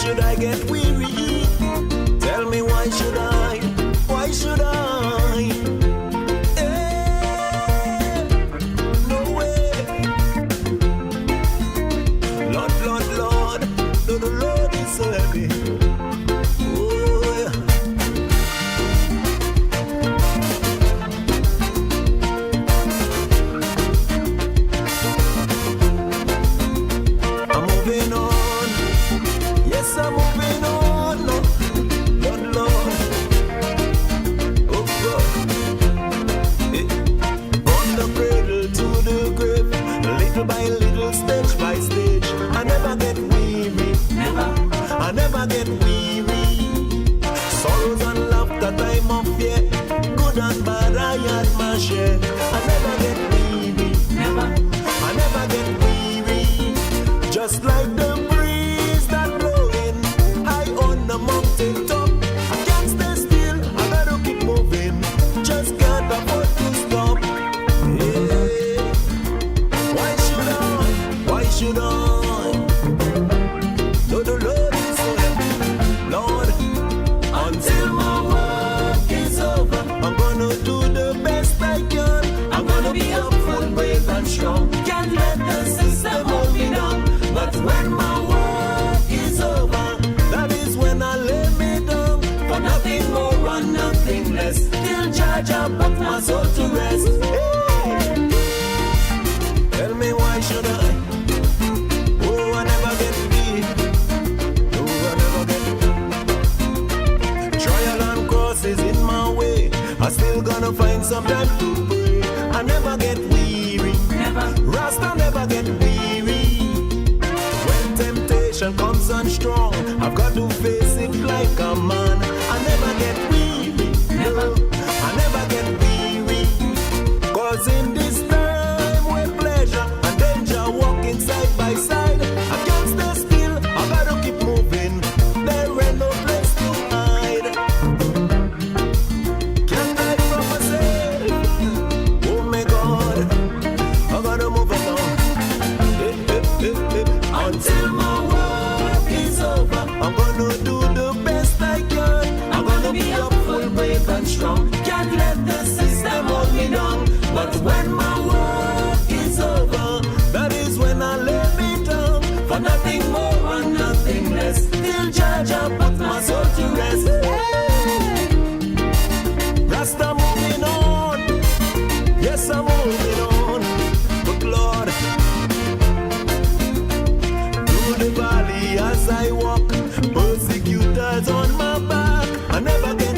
should I get weary? Tell me why should I? Why should I? No way. Lord, Lord, Lord, the Lord is so heavy. Oh yeah. I'm moving on. Yes, I'm moving on. Lord, Lord. Oh God. On the cradle to the grave, little by little, stage by stage. I never get weary. I never get weary. Sorrows and laughter, time of fear. Good and bad, I had my share. I never get weary. I never get weary. Just like the breeze that blowing high on the mountain top. I can't stay still, I gotta keep moving. Just can't afford to stop. Yeah. Why should I? Why should I? No, the Lord is so heavy. Lord, until my work is over, I'm gonna do the best I can. I'm gonna be up full, brave and strong. Can't let the system hold me down. But when my work is over, that is when I lay me down. For nothing more and nothing less. Till charge up, put my soul to rest. Hey. Tell me why should I? Oh, I never get beat. No, I never get. Trial and crosses in my way. I still gonna find some time to pray. I never get weary. Rasta never get weary. When temptation comes on strong, I've got to face it like a man. I never get weary. No, I never get weary. Cause in this time with pleasure and danger walking side by side, I can't stay still, I gotta keep moving. There ain't no place to hide. Can't hide from myself. Oh my God, I gotta move along. Until my work is over, I'm gonna do the best I can. I'm gonna be up full, brave and strong. Can't let the system hold me down. But when my work is over, that is when I lay me down. For nothing more and nothing less. Till judge I put my soul to rest. Hey. Rasta moving on. Yes, I'm moving on. But Lord, through the valley as I walk, persecutors on my back. I never get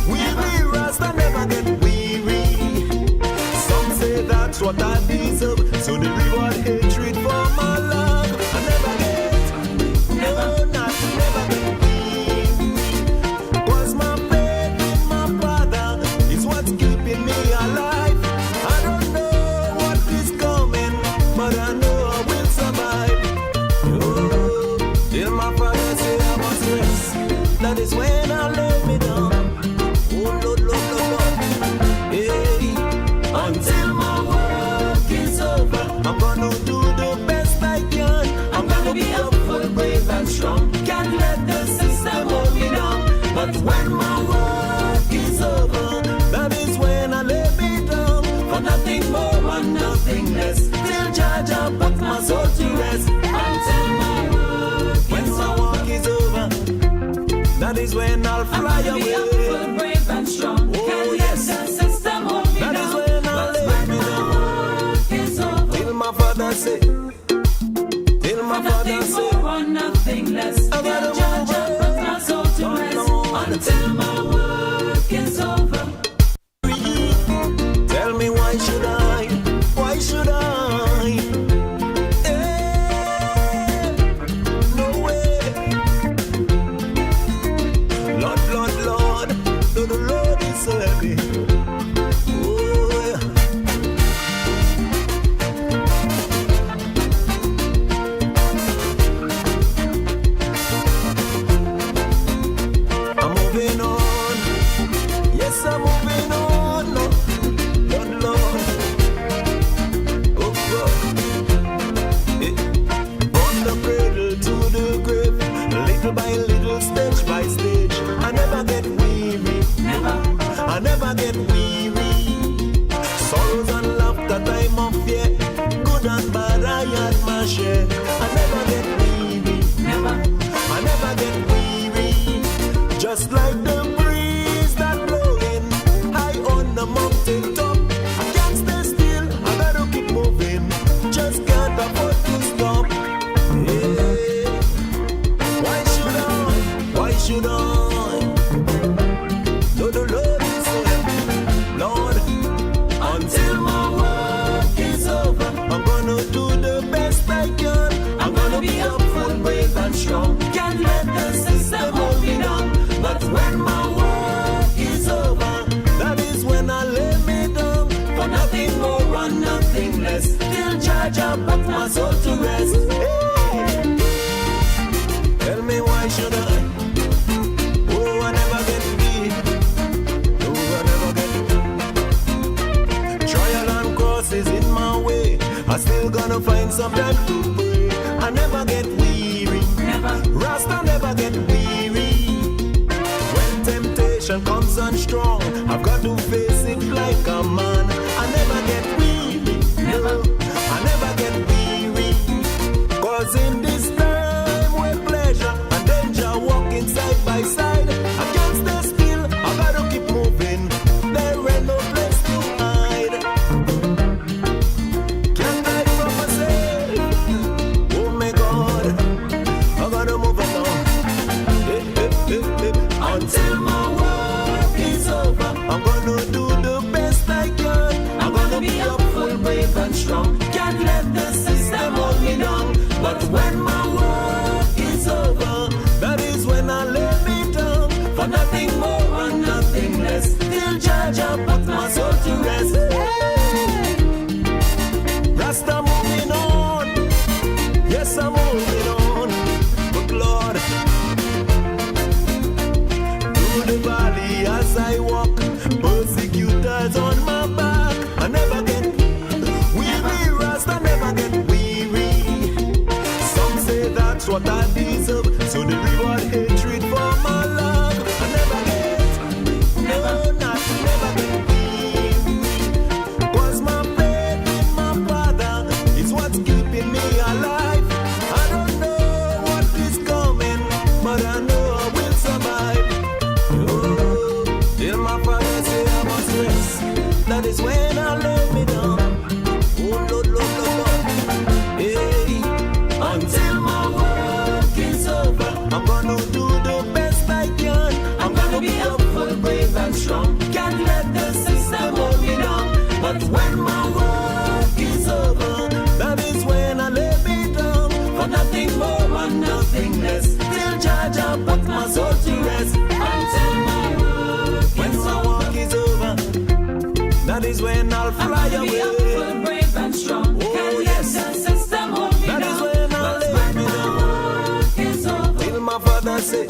weary, Rasta never get weary. Some say that's what I deserve, so they reward hatred for my love. I never get, no, not never get weary. Cause my faith in my Father is what's keeping me alive. I don't know what is coming, but I know I will survive. Oh, till my Father say I must rest, that is when I lay me down. Oh Lord, Lord, Lord, Lord. Hey, until my work is over, I'm gonna do the best I can. I'm gonna be up full, brave and strong. Can't let the system hold me down. But when my work is over, that is when I lay me down. For nothing more and nothing less. Till judge I put my soul to rest. Until my work when my work is over, that is when I'll fly away. Be up full, brave and strong. Oh yes, the system hold me that down. Is when I'll lay me down. Till my Father say, till my Father say, nothing less. I gotta judge and put my soul to rest. Until my work is over. Tell me why should I? Why should I? No way. Lord, Lord, Lord, the Lord is so heavy. Oh yeah. I'm moving on. Yes, I'm moving on. and strong. Can't let the system hold me down. But when my work is over, that is when I lay me down. For nothing more and nothing less, still charge up put my soul to rest. Hey. Tell me why should I? Oh, I never get beat. Oh, I never get trial and crosses in my way. I still gonna find some time to pray. I never get weary. Never. Rasta never get weary. When temptation comes on strong, I've got to face it like a man. I never get weary. Never. I never get weary. Cause in this time where pleasure and danger walking side by side, I can't stay still. I gotta keep moving. There ain't no place to hide. Can't hide from myself. Oh my God, I gotta move along. Until my work is over, I'm gonna do the best I can. I'm gonna be up full, brave and strong. Can't let the system hold me down. But when my work is over, that is when I lay me down. For nothing more and nothing less, still charge up put my soul to rest. Hey. Rasta moving on. Yes, I'm moving on. But Lord, through the valley as I walk, persecutors on my back. I never get weary, Rasta never get weary. Some say that's what I deserve, so they reward hatred for my love. I never get, no, not never get weary. Cause my faith in my Father is what's keeping me alive. I don't know what is coming, but I know I will survive. Oh, till my Father say I must rest, that is when I lay me down. Oh Lord, Lord, Lord, Lord. Hey, until my work is over, I'm gonna do the best I can. I'm gonna be helpful, brave and strong. Can't let the system hold me down. But when my work is over, that is when I lay me down. For nothing more and nothing less, still charge up put my soul to rest. Until my work is over, that is when I'll fly away. Be helpful, brave and strong. Oh, can't yes. Let the system hold me that down. Is when I'll lay me down. Is over. Till my Father say,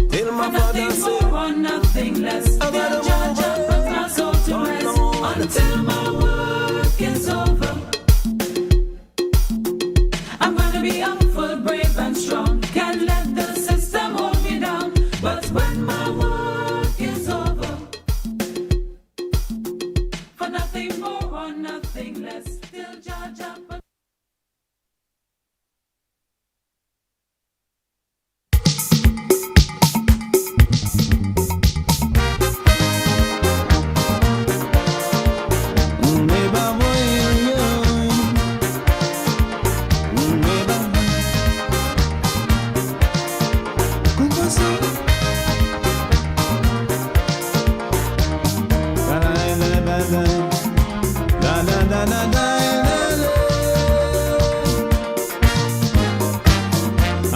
till my Father say, more, nothing less. Still charge up put my soul to rest. Until my work is over, I'm gonna be helpful, brave and strong. Can't let the system hold me down. But when my work is over, for nothing more or nothing less, still charge up.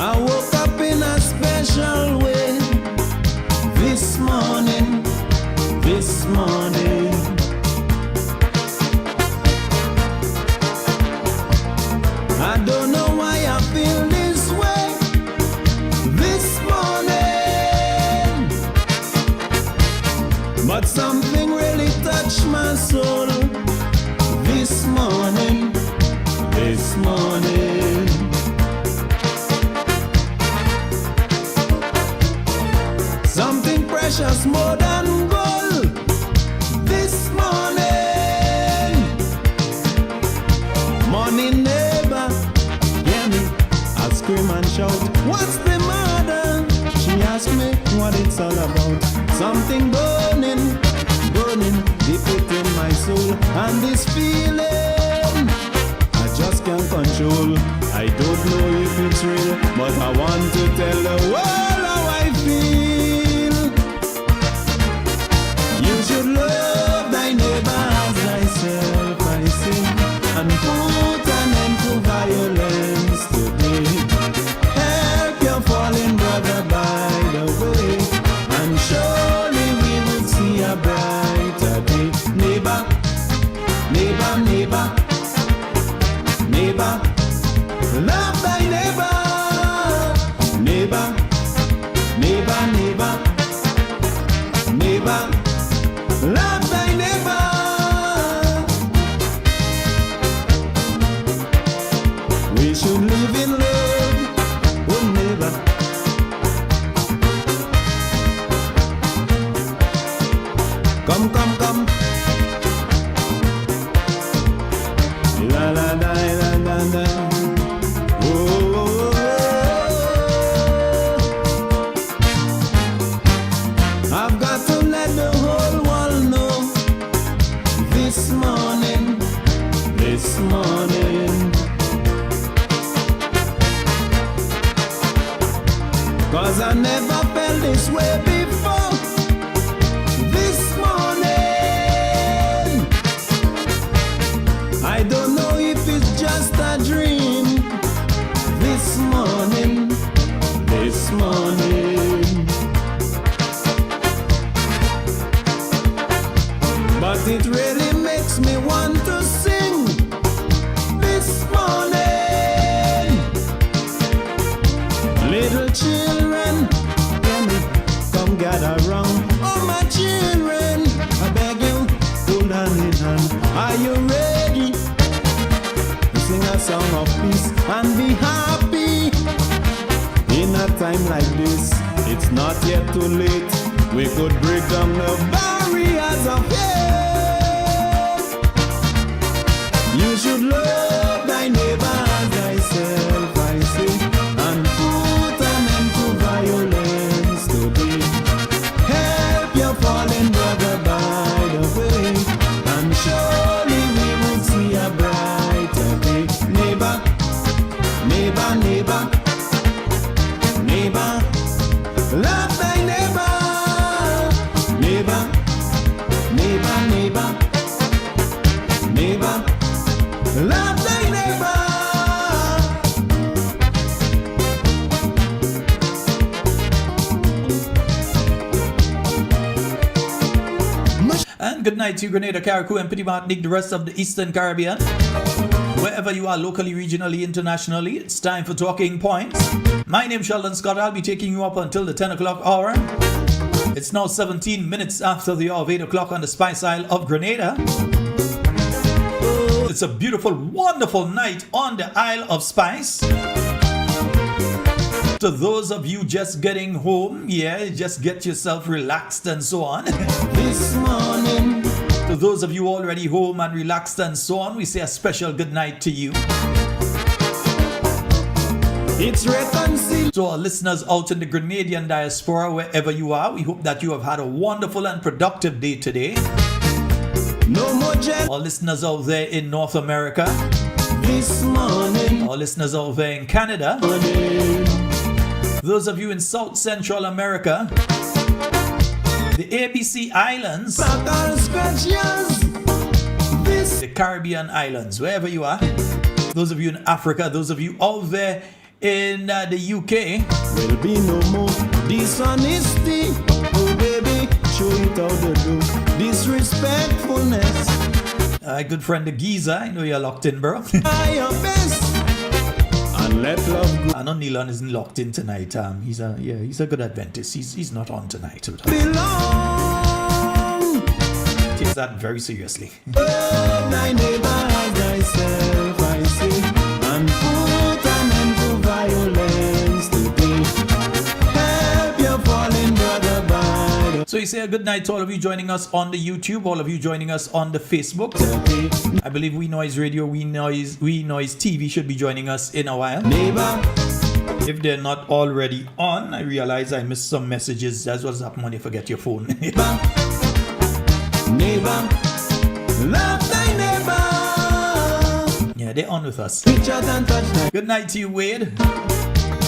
I woke up in a special way this morning. I don't know why I feel this way this morning, but something really touched my soul this morning. Something precious more than gold this morning. Morning neighbor, hear me, I scream and shout, what's the matter? She asked me what it's all about. Something burning deep within my soul, and this feeling I just can't control. I don't know if it's real, but I want to tell the world how I feel. You should love thy neighbor as thyself, I say, and put an end to violence today. Love thy neighbor. Neighbor, neighbor, neighbor, neighbor. Love thy neighbor. We should live in love, oh neighbor. Come, come, come. La la la la la la. Oh, oh, oh, oh. I've got to let the whole world know this morning, this morning. 'Cause I never felt this way before. This morning, I don't know if it's just a dream. This morning, this morning. But it really makes me want to sing. This morning, little children, can we come gather round? Oh my children, I beg you, hold hand in hand. Are you ready to sing a song of peace and be happy? In a time like this, it's not yet too late. We could break down the barriers of hate. You should love thy neighbor as thyself, I say, and put an end to violence today. Help your fallen brother by the way, and surely we will see a brighter day. Neighbor, neighbor, neighbor, neighbor, love thy neighbor. Neighbor, neighbor, neighbor, neighbor, love thy neighbor. And good night to Grenada, Carriacou, and Petit Martinique, the rest of the Eastern Caribbean. Wherever you are, locally, regionally, internationally, it's time for Talking Points. My name is Sheldon Scott. I'll be taking you up until the 10 o'clock hour. It's now 17 minutes after the hour of 8 o'clock on the Spice Isle of Grenada. It's a beautiful, wonderful night on the Isle of Spice. To those of you just getting home, yeah, just get yourself relaxed and so on. This morning, To those of you already home and relaxed and so on, we say a special good night to you. it's reconciled. To our listeners out in the Grenadian diaspora, wherever you are, we hope that you have had a wonderful and productive day today. No more jet Our listeners out there in North America, this morning. our listeners out there in Canada, those of you in South Central America, the ABC Islands, Back all scratches. This the Caribbean Islands, wherever you are, those of you in Africa, those of you out there in the UK, will be no more dishonesty. Oh baby, show it how to do. Disrespectfulness. good friend the Giza, I know you're locked in, bro. Try your best and let love go. I know Neilon isn't locked in tonight. He's a good Adventist. He's not on tonight. Belong. Takes that very seriously. Love thy neighbor as thyself, I say, and put an end to violence today. Help your fallen brother by the So you say a good night to all of you joining us on the YouTube, all of you joining us on the Facebook. I believe We Noise Radio, We Noise TV should be joining us in a while. neighbor. If they're not already on, I realize I missed some messages. That's what's happening when you forget your phone. Neighbor, love thy neighbor. Yeah, they're on with us. Reach out and touch thy Good night to you, Wade.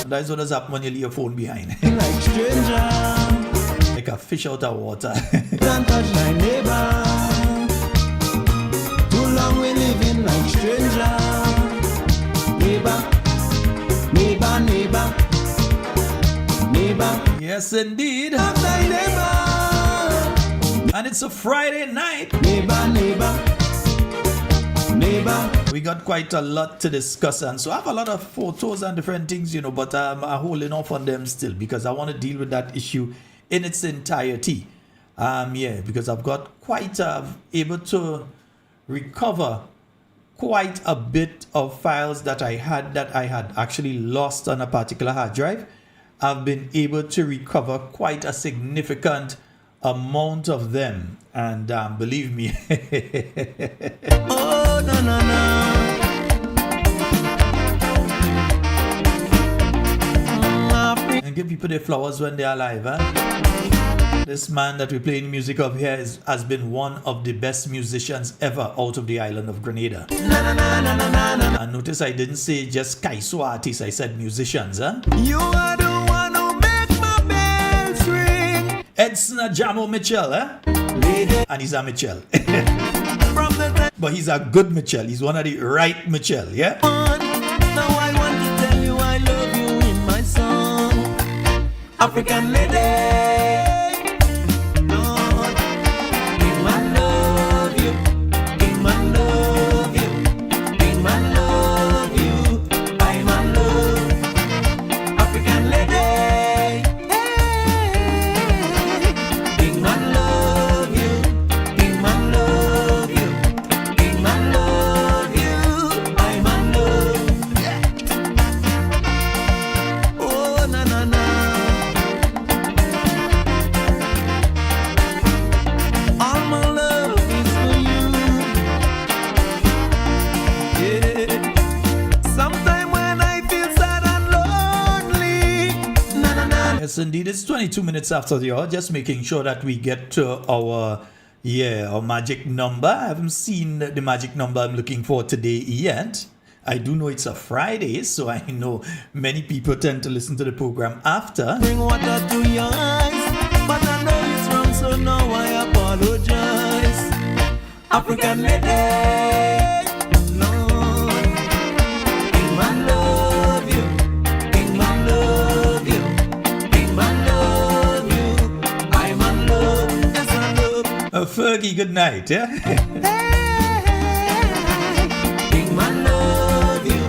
That's what has happened when you leave your phone behind. like stranger. Like a fish out of water. Don't touch thy neighbor. Too long we living like stranger. Neighbor, neighbor, neighbor, neighbor. Yes, indeed. Love thy neighbor. And it's a Friday night. Neighbor, neighbor, neighbor. We got quite a lot to discuss, and so I have a lot of photos and different things, but I'm holding off on them still because I want to deal with that issue in its entirety. Because I've got quite able to recover quite a bit of files that I had actually lost on a particular hard drive. I've been able to recover quite a significant amount of them, and believe me. Oh, no, no, no. And give people their flowers when they're alive, huh? This man that we're playing music of here has been one of the best musicians ever out of the island of Grenada. And notice I didn't say just Kaiso artists, I said musicians, huh? You are the one who make my bells ring. Edson Ajamo Mitchell, huh? Lady, And he's a Mitchell. from the time But he's a good Mitchell. He's one of the right Mitchell, yeah? on, now I want to tell you I love you in my song. African lady. Lord, King man love you. King man love you. King man love you. I man love African lady. Hey, King man love you. King man love you. King man love you. I man love. Oh na na na. All my love is for you. Yeah. Sometime when I feel sad and lonely. Na na na. Yes, indeed. It's 22 minutes after the hour. Just making sure that we get to our magic number. I haven't seen the magic number I'm looking for today yet. I do know it's a Friday, so I know many people tend to listen to the program after. Bring water to your eyes, but I know it's wrong, so now I apologize. African lady, no. King man love you, King man love you, King man love you. I man love, yes I love. Fergie, good night, yeah? King man love you,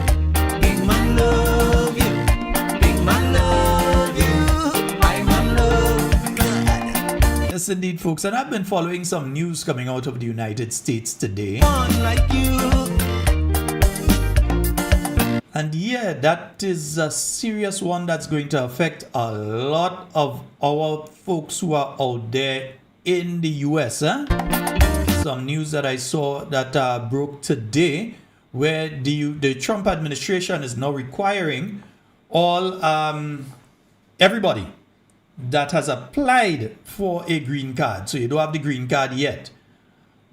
King man love you, King man love you. I man love. Yes, indeed, folks. And I've been following some news coming out of the United States today. One like you. And that is a serious one that's going to affect a lot of our folks who are out there in the US. Some news that I saw that broke today, where the Trump administration is now requiring all everybody that has applied for a green card. So you don't have the green card yet,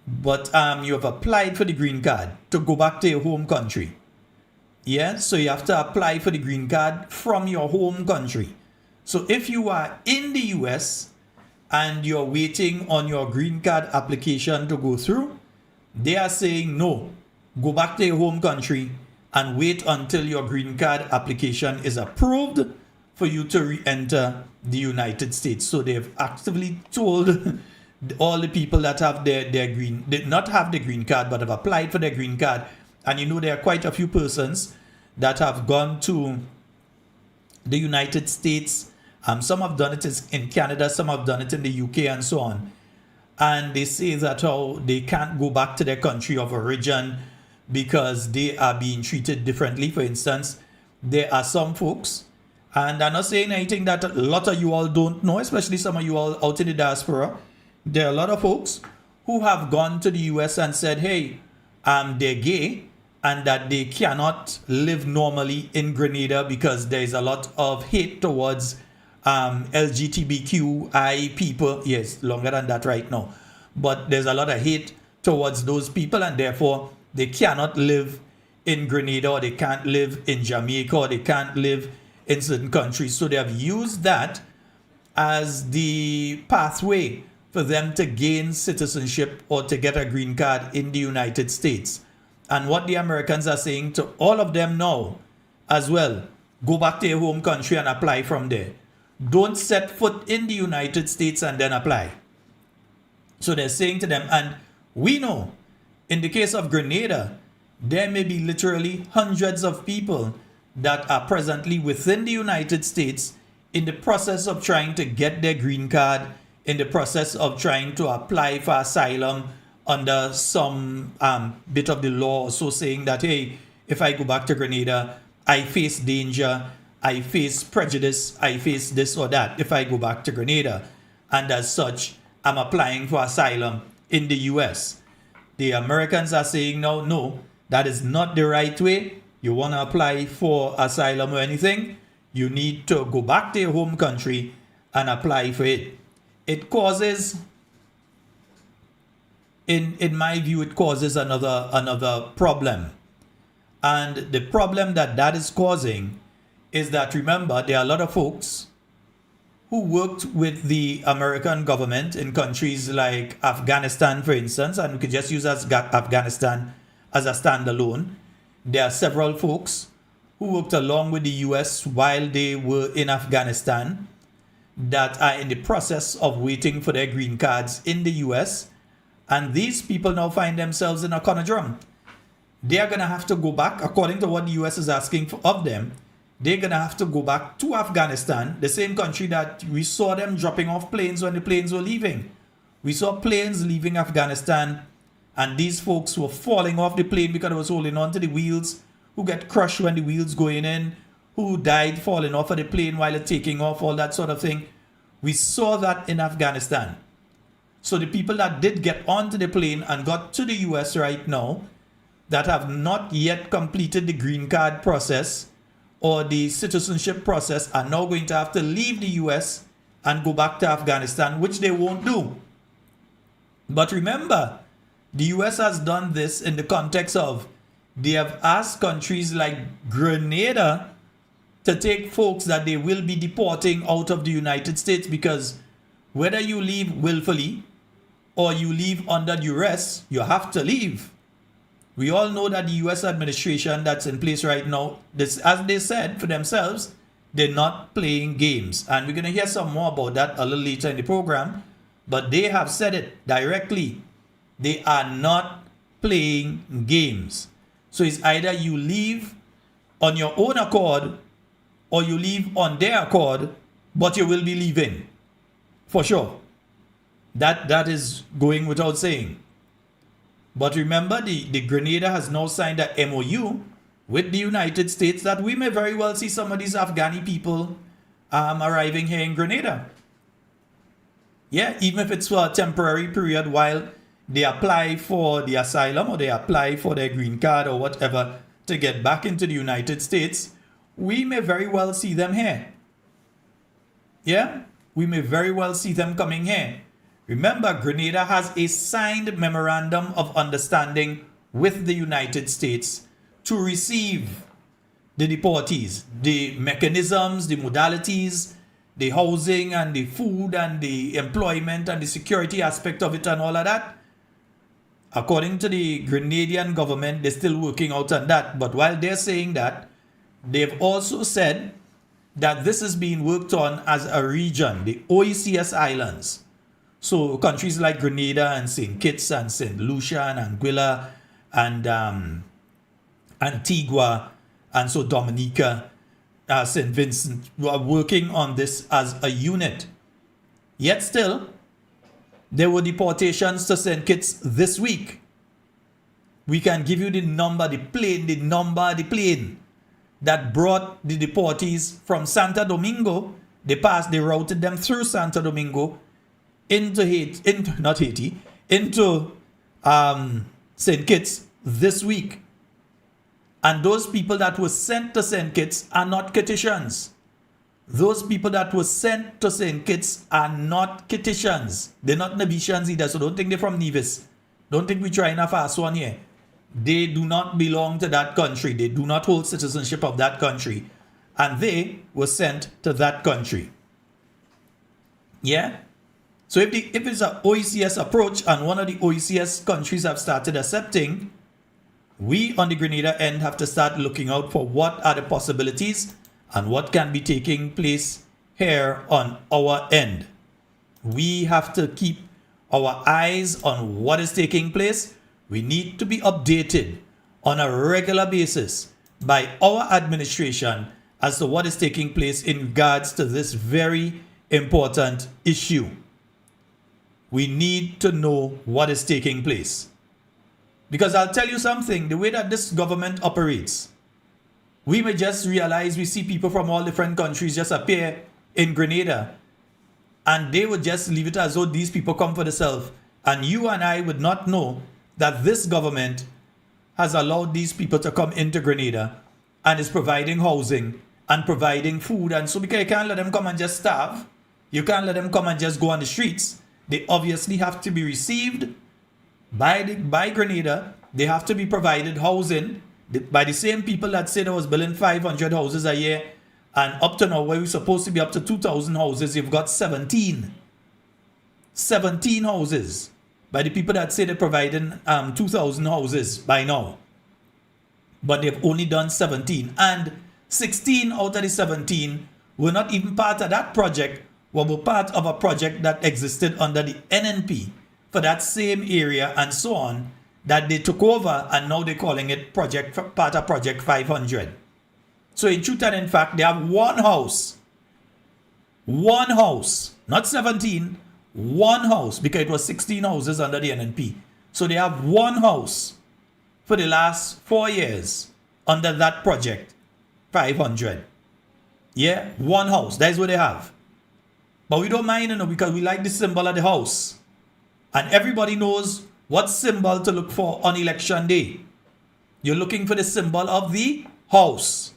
but you have applied for the green card to go back to your home country. Yeah, so you have to apply for the green card from your home country. So if you are in the US and you're waiting on your green card application to go through, they are saying no, go back to your home country and wait until your green card application is approved for you to re-enter the United States. So they've actively told all the people that have their green, did not have the green card but have applied for their green card. And there are quite a few persons that have gone to the United States. Some have done it in Canada, some have done it in the UK and so on. And they say that they can't go back to their country of origin because they are being treated differently. For instance, there are some folks, and I'm not saying anything that a lot of you all don't know, especially some of you all out in the diaspora. There are a lot of folks who have gone to the US and said, hey, they're gay and that they cannot live normally in Grenada because there's a lot of hate towards LGBTQI people. Yes, longer than that right now. But there's a lot of hate towards those people, and therefore they cannot live in Grenada, or they can't live in Jamaica, or they can't live in certain countries. So they have used that as the pathway for them to gain citizenship or to get a green card in the United States. And what the Americans are saying to all of them now as well, go back to your home country and apply from there. Don't set foot in the United States and then apply. So they're saying to them, and we know in the case of Grenada, there may be literally hundreds of people that are presently within the United States in the process of trying to get their green card, in the process of trying to apply for asylum under some bit of the law, so saying that, hey, if I go back to Grenada, I face danger, I face prejudice, I face this or that if I go back to Grenada. And as such, I'm applying for asylum in the US. The Americans are saying, no, that is not the right way. You want to apply for asylum or anything, you need to go back to your home country and apply for it. It causes, in my view, it causes another problem. And the problem that is causing is that, remember, there are a lot of folks who worked with the American government in countries like Afghanistan, for instance, and we could just use Afghanistan as a standalone. There are several folks who worked along with the US while they were in Afghanistan that are in the process of waiting for their green cards in the US. And these people now find themselves in a conundrum. They are going to have to go back, according to what the US is asking of them. They're going to have to go back to Afghanistan, the same country that we saw them dropping off planes when the planes were leaving. We saw planes leaving Afghanistan, and these folks were falling off the plane because it was holding on to the wheels, who get crushed when the wheels going in, who died falling off of the plane while it's taking off, all that sort of thing. We saw that in Afghanistan. So the people that did get onto the plane and got to the US right now, that have not yet completed the green card process or the citizenship process, are now going to have to leave the US and go back to Afghanistan, which they won't do. But remember, the US has done this in the context of, they have asked countries like Grenada to take folks that they will be deporting out of the United States, because whether you leave willfully or you leave under duress, you have to leave. We all know that the US administration that's in place right now, this, as they said for themselves, they're not playing games. And we're going to hear some more about that a little later in the program. But they have said it directly. They are not playing games. So it's either you leave on your own accord or you leave on their accord, but you will be leaving. For sure. That is going without saying. But remember, the Grenada has now signed a MOU with the United States that we may very well see some of these Afghani people arriving here in Grenada. Yeah, even if it's for a temporary period while they apply for the asylum or they apply for their green card or whatever to get back into the United States, we may very well see them here. Yeah, we may very well see them coming here. Remember, Grenada has a signed memorandum of understanding with the United States to receive the deportees, the mechanisms, the modalities, the housing and the food and the employment and the security aspect of it and all of that. According to the Grenadian government, they're still working out on that. But while they're saying that, they've also said that this is being worked on as a region, the OECS Islands. So countries like Grenada and St. Kitts and St. Lucia and Anguilla and Antigua and so Dominica, St. Vincent, are working on this as a unit. Yet still, there were deportations to St. Kitts this week. We can give you the number, the plane that brought the deportees from Santo Domingo. They routed them through Santo Domingo into St. Kitts this week. And those people that were sent to St. Kitts are not Kittitians. Those people that were sent to St. Kitts are not Kittitians. They're not Nevisians either, so don't think they're from Nevis. Don't think we're trying a fast one here. They do not belong to that country. They do not hold citizenship of that country. And they were sent to that country. Yeah? So if it's an OECS approach and one of the OECS countries have started accepting, we on the Grenada end have to start looking out for what are the possibilities and what can be taking place here on our end. We have to keep our eyes on what is taking place. We need to be updated on a regular basis by our administration as to what is taking place in regards to this very important issue. We need to know what is taking place. Because I'll tell you something, the way that this government operates, we may just realize we see people from all different countries just appear in Grenada, and they would just leave it as though these people come for themselves. And you and I would not know that this government has allowed these people to come into Grenada and is providing housing and providing food. And so because you can't let them come and just starve, you can't let them come and just go on the streets. They obviously have to be received by Grenada. They have to be provided housing by the same people that said I was building 500 houses a year, and up to now where we're supposed to be up to 2,000 houses, you've got 17 houses by the people that say they're providing 2,000 houses by now, but they've only done 17, and 16 out of the 17 were not even part of that project, were part of a project that existed under the NNP for that same area and so on, that they took over, and now they're calling it part of Project 500. So in truth and in fact, they have one house, not 17, one house, because it was 16 houses under the NNP. So they have one house for the last 4 years under that project 500. Yeah, one house, that's what they have. But we don't mind, because we like the symbol of the house. And everybody knows what symbol to look for on election day. You're looking for the symbol of the house.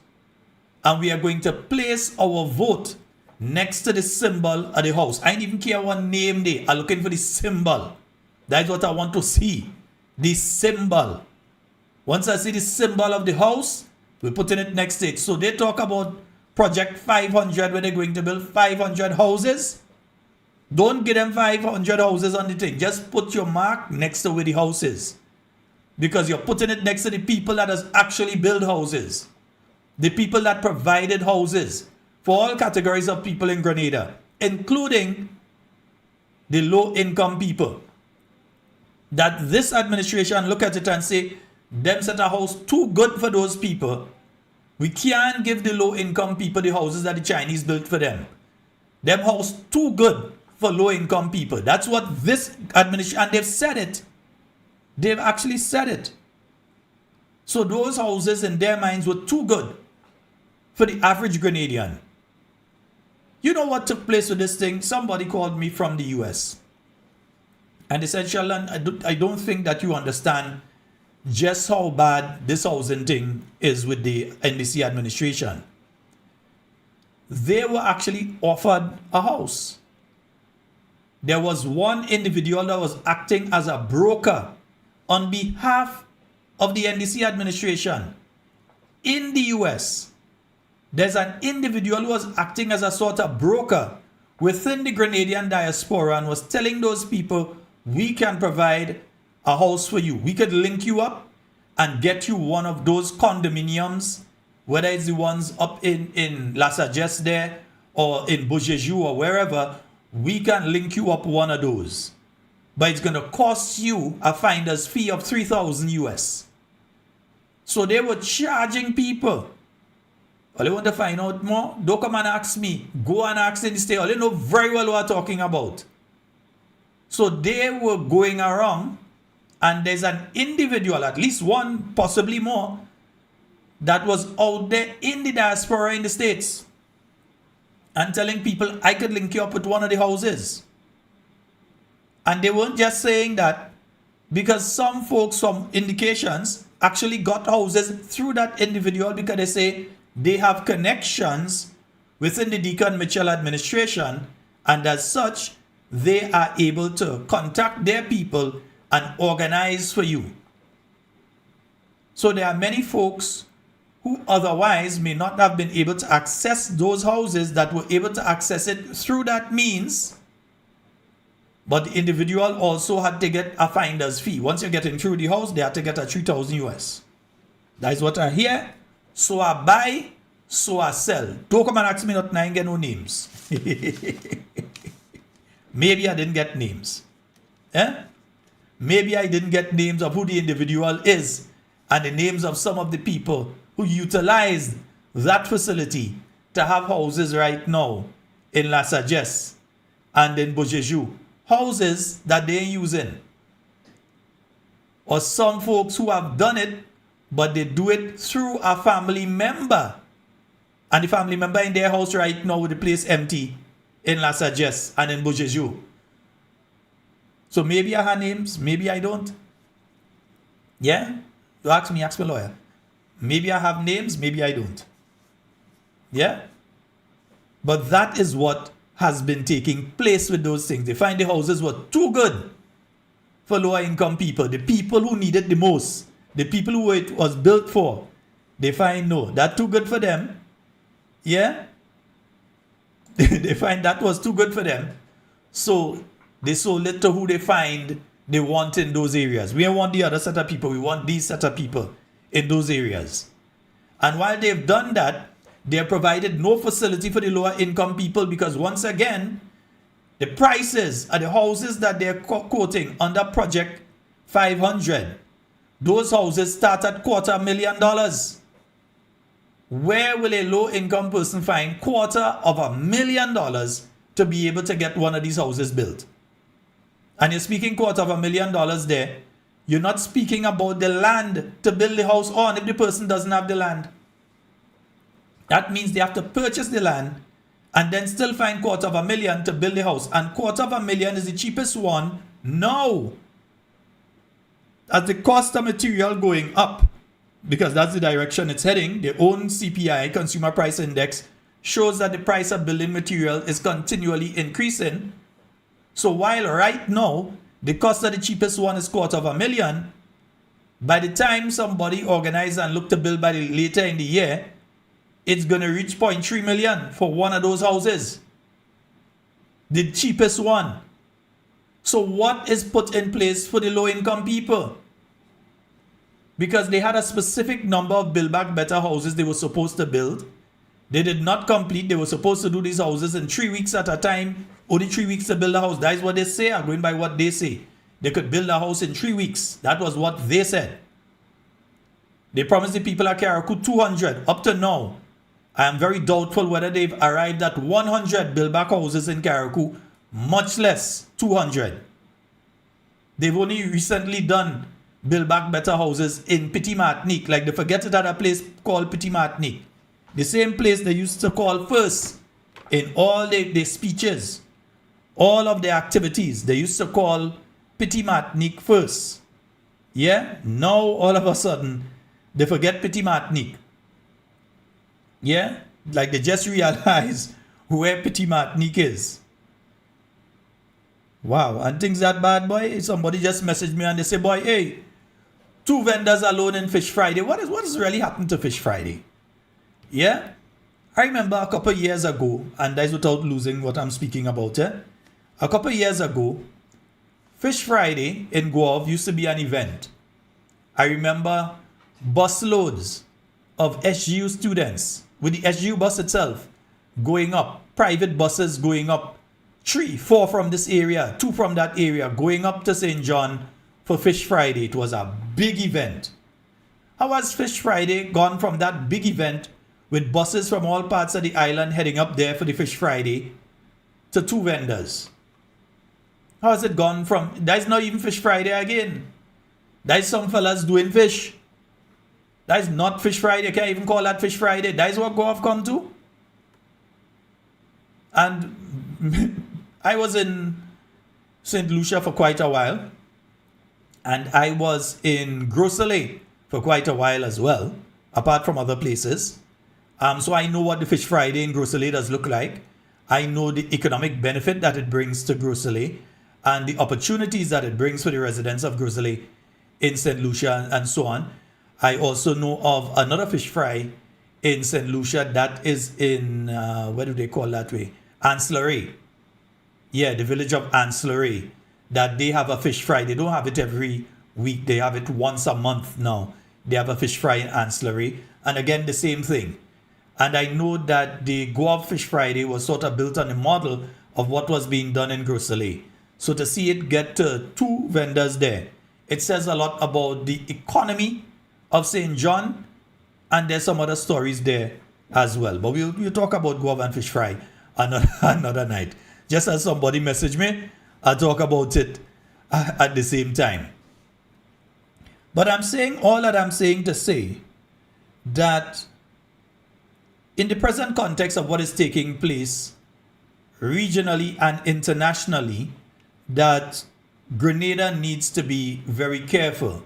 And we are going to place our vote next to the symbol of the house. I don't even care what name they are looking for, the symbol. That's what I want to see. The symbol. Once I see the symbol of the house, we're putting it next to it. So they talk about Project 500, where they're going to build 500 houses. Don't get them 500 houses on the thing. Just put your mark next to where the house is. Because you're putting it next to the people that has actually built houses. The people that provided houses for all categories of people in Grenada, including the low-income people. That this administration look at it and say, them set a house too good for those people. We can't give the low-income people the houses that the Chinese built for them. Them house too good for low-income people. That's what this administration, and they've said it. They've actually said it. So those houses in their minds were too good for the average Grenadian. You know what took place with this thing? Somebody called me from the US. And they said, Sheldon, I don't think that you understand just how bad this housing thing is with the NDC administration. They were actually offered a house. There was one individual that was acting as a broker on behalf of the NDC administration in the US. There's an individual who was acting as a sort of broker within the Grenadian diaspora and was telling those people, we can provide a house for you. We could link you up and get you one of those condominiums, whether it's the ones up in La Sagesse there or in Beaujeu or wherever. We can link you up one of those. But it's going to cost you a finder's fee of 3,000 US. So they were charging people. All you want to find out more? Don't come and ask me. Go and ask in the state. All you know very well what I'm talking about. So they were going around, and there's an individual, at least one, possibly more, that was out there in the diaspora in the States and telling people, I could link you up with one of the houses. And they weren't just saying that, because some folks from indications actually got houses through that individual, because they say they have connections within the Deacon Mitchell administration, and as such, they are able to contact their people and organize for you. So there are many folks who otherwise may not have been able to access those houses that were able to access it through that means. But the individual also had to get a finder's fee. Once you're getting through the house, they had to get a 3,000 US. That is what I hear. So I buy, so I sell. Don't come and ask me not to get no names. Maybe I didn't get names. Maybe I didn't get names of who the individual is and the names of some of the people who utilized that facility to have houses right now in La Sagesse and in Beaujeu. Houses that they ain't using. Or some folks who have done it, but they do it through a family member. And the family member in their house right now with the place empty in La Sagesse and in Beaujeu. So maybe I have names, maybe I don't. Yeah? You ask me, ask my lawyer. Maybe I have names, maybe I don't. Yeah? But that is what has been taking place with those things. They find the houses were too good for lower income people, the people who need it the most, the people who it was built for. They find no, that's too good for them. Yeah? They find that was too good for them. So they sold it to who they find they want in those areas. We don't want the other set of people, we want these set of people in those areas. And while they've done that, they have provided no facility for the lower income people, because once again, the prices of the houses that they're quoting under Project 500, those houses start at $250,000. Where will a low income person find $250,000 to be able to get one of these houses built? And you're speaking $250,000 there. You're not speaking about the land to build the house on if the person doesn't have the land. That means they have to purchase the land and then still find $250,000 to build the house. And $250,000 is the cheapest one now. As the cost of material going up, because that's the direction it's heading, the own CPI, Consumer Price Index, shows that the price of building material is continually increasing. So while right now, the cost of the cheapest one is $250,000, by the time somebody organize and look to build by the later in the year, it's going to reach $0.3 million for one of those houses. The cheapest one. So what is put in place for the low income people? Because they had a specific number of Build Back Better houses they were supposed to build. They did not complete. They were supposed to do these houses in 3 weeks at a time. Only 3 weeks to build a house. That is what they say. I'm going by what they say. They could build a house in 3 weeks. That was what they said. They promised the people at Carriacou 200. Up to now, I am very doubtful whether they've arrived at 100 Build Back houses in Carriacou, much less 200. They've only recently done Build Back Better houses in Petit Martinique. Like they forget it at a place called Petit Martinique. The same place they used to call first in all their speeches, all of their activities. They used to call Petit Martinique first. Yeah? Now all of a sudden, they forget Petit Martinique. Yeah? Like they just realize where Petit Martinique is. Wow. And things that bad, boy. Somebody just messaged me and they say, boy, hey, 2 vendors alone in Fish Friday. What is really happened to Fish Friday? Yeah? I remember a couple of years ago, and that's without losing what I'm speaking about, a couple of years ago, Fish Friday in Guave used to be an event. I remember busloads of SGU students with the SGU bus itself going up, private buses going up, 3, 4 from this area, 2 from that area, going up to St. John for Fish Friday. It was a big event. How has Fish Friday gone from that big event with buses from all parts of the island heading up there for the Fish Friday to 2 vendors? How has it gone from, that's not even Fish Friday again. That's some fellas doing fish. That's not Fish Friday. You can't even call that Fish Friday. That's what Guave come to. And I was in St. Lucia for quite a while. And I was in Gros Soleil for quite a while as well, apart from other places. So I know what the Fish Friday in Gros Soleil does look like. I know the economic benefit that it brings to Gros Soleil and the opportunities that it brings for the residents of Gros Soleil in St. Lucia and so on. I also know of another fish fry in St. Lucia that is in, what do they call that way? Ancillary. Yeah, the village of Ancillary. That they have a fish fry. They don't have it every week. They have it once a month now. They have a fish fry in Ancillary. And again, the same thing. And I know that the Guave Fish Friday was sort of built on the model of what was being done in Gros Soleil. So to see it get to 2 vendors there, it says a lot about the economy of St. John, and there's some other stories there as well. But we'll talk about guava and fish fry another night. Just as somebody messaged me, I'll talk about it at the same time. But I'm saying all that I'm saying to say that in the present context of what is taking place regionally and internationally, that Grenada needs to be very careful.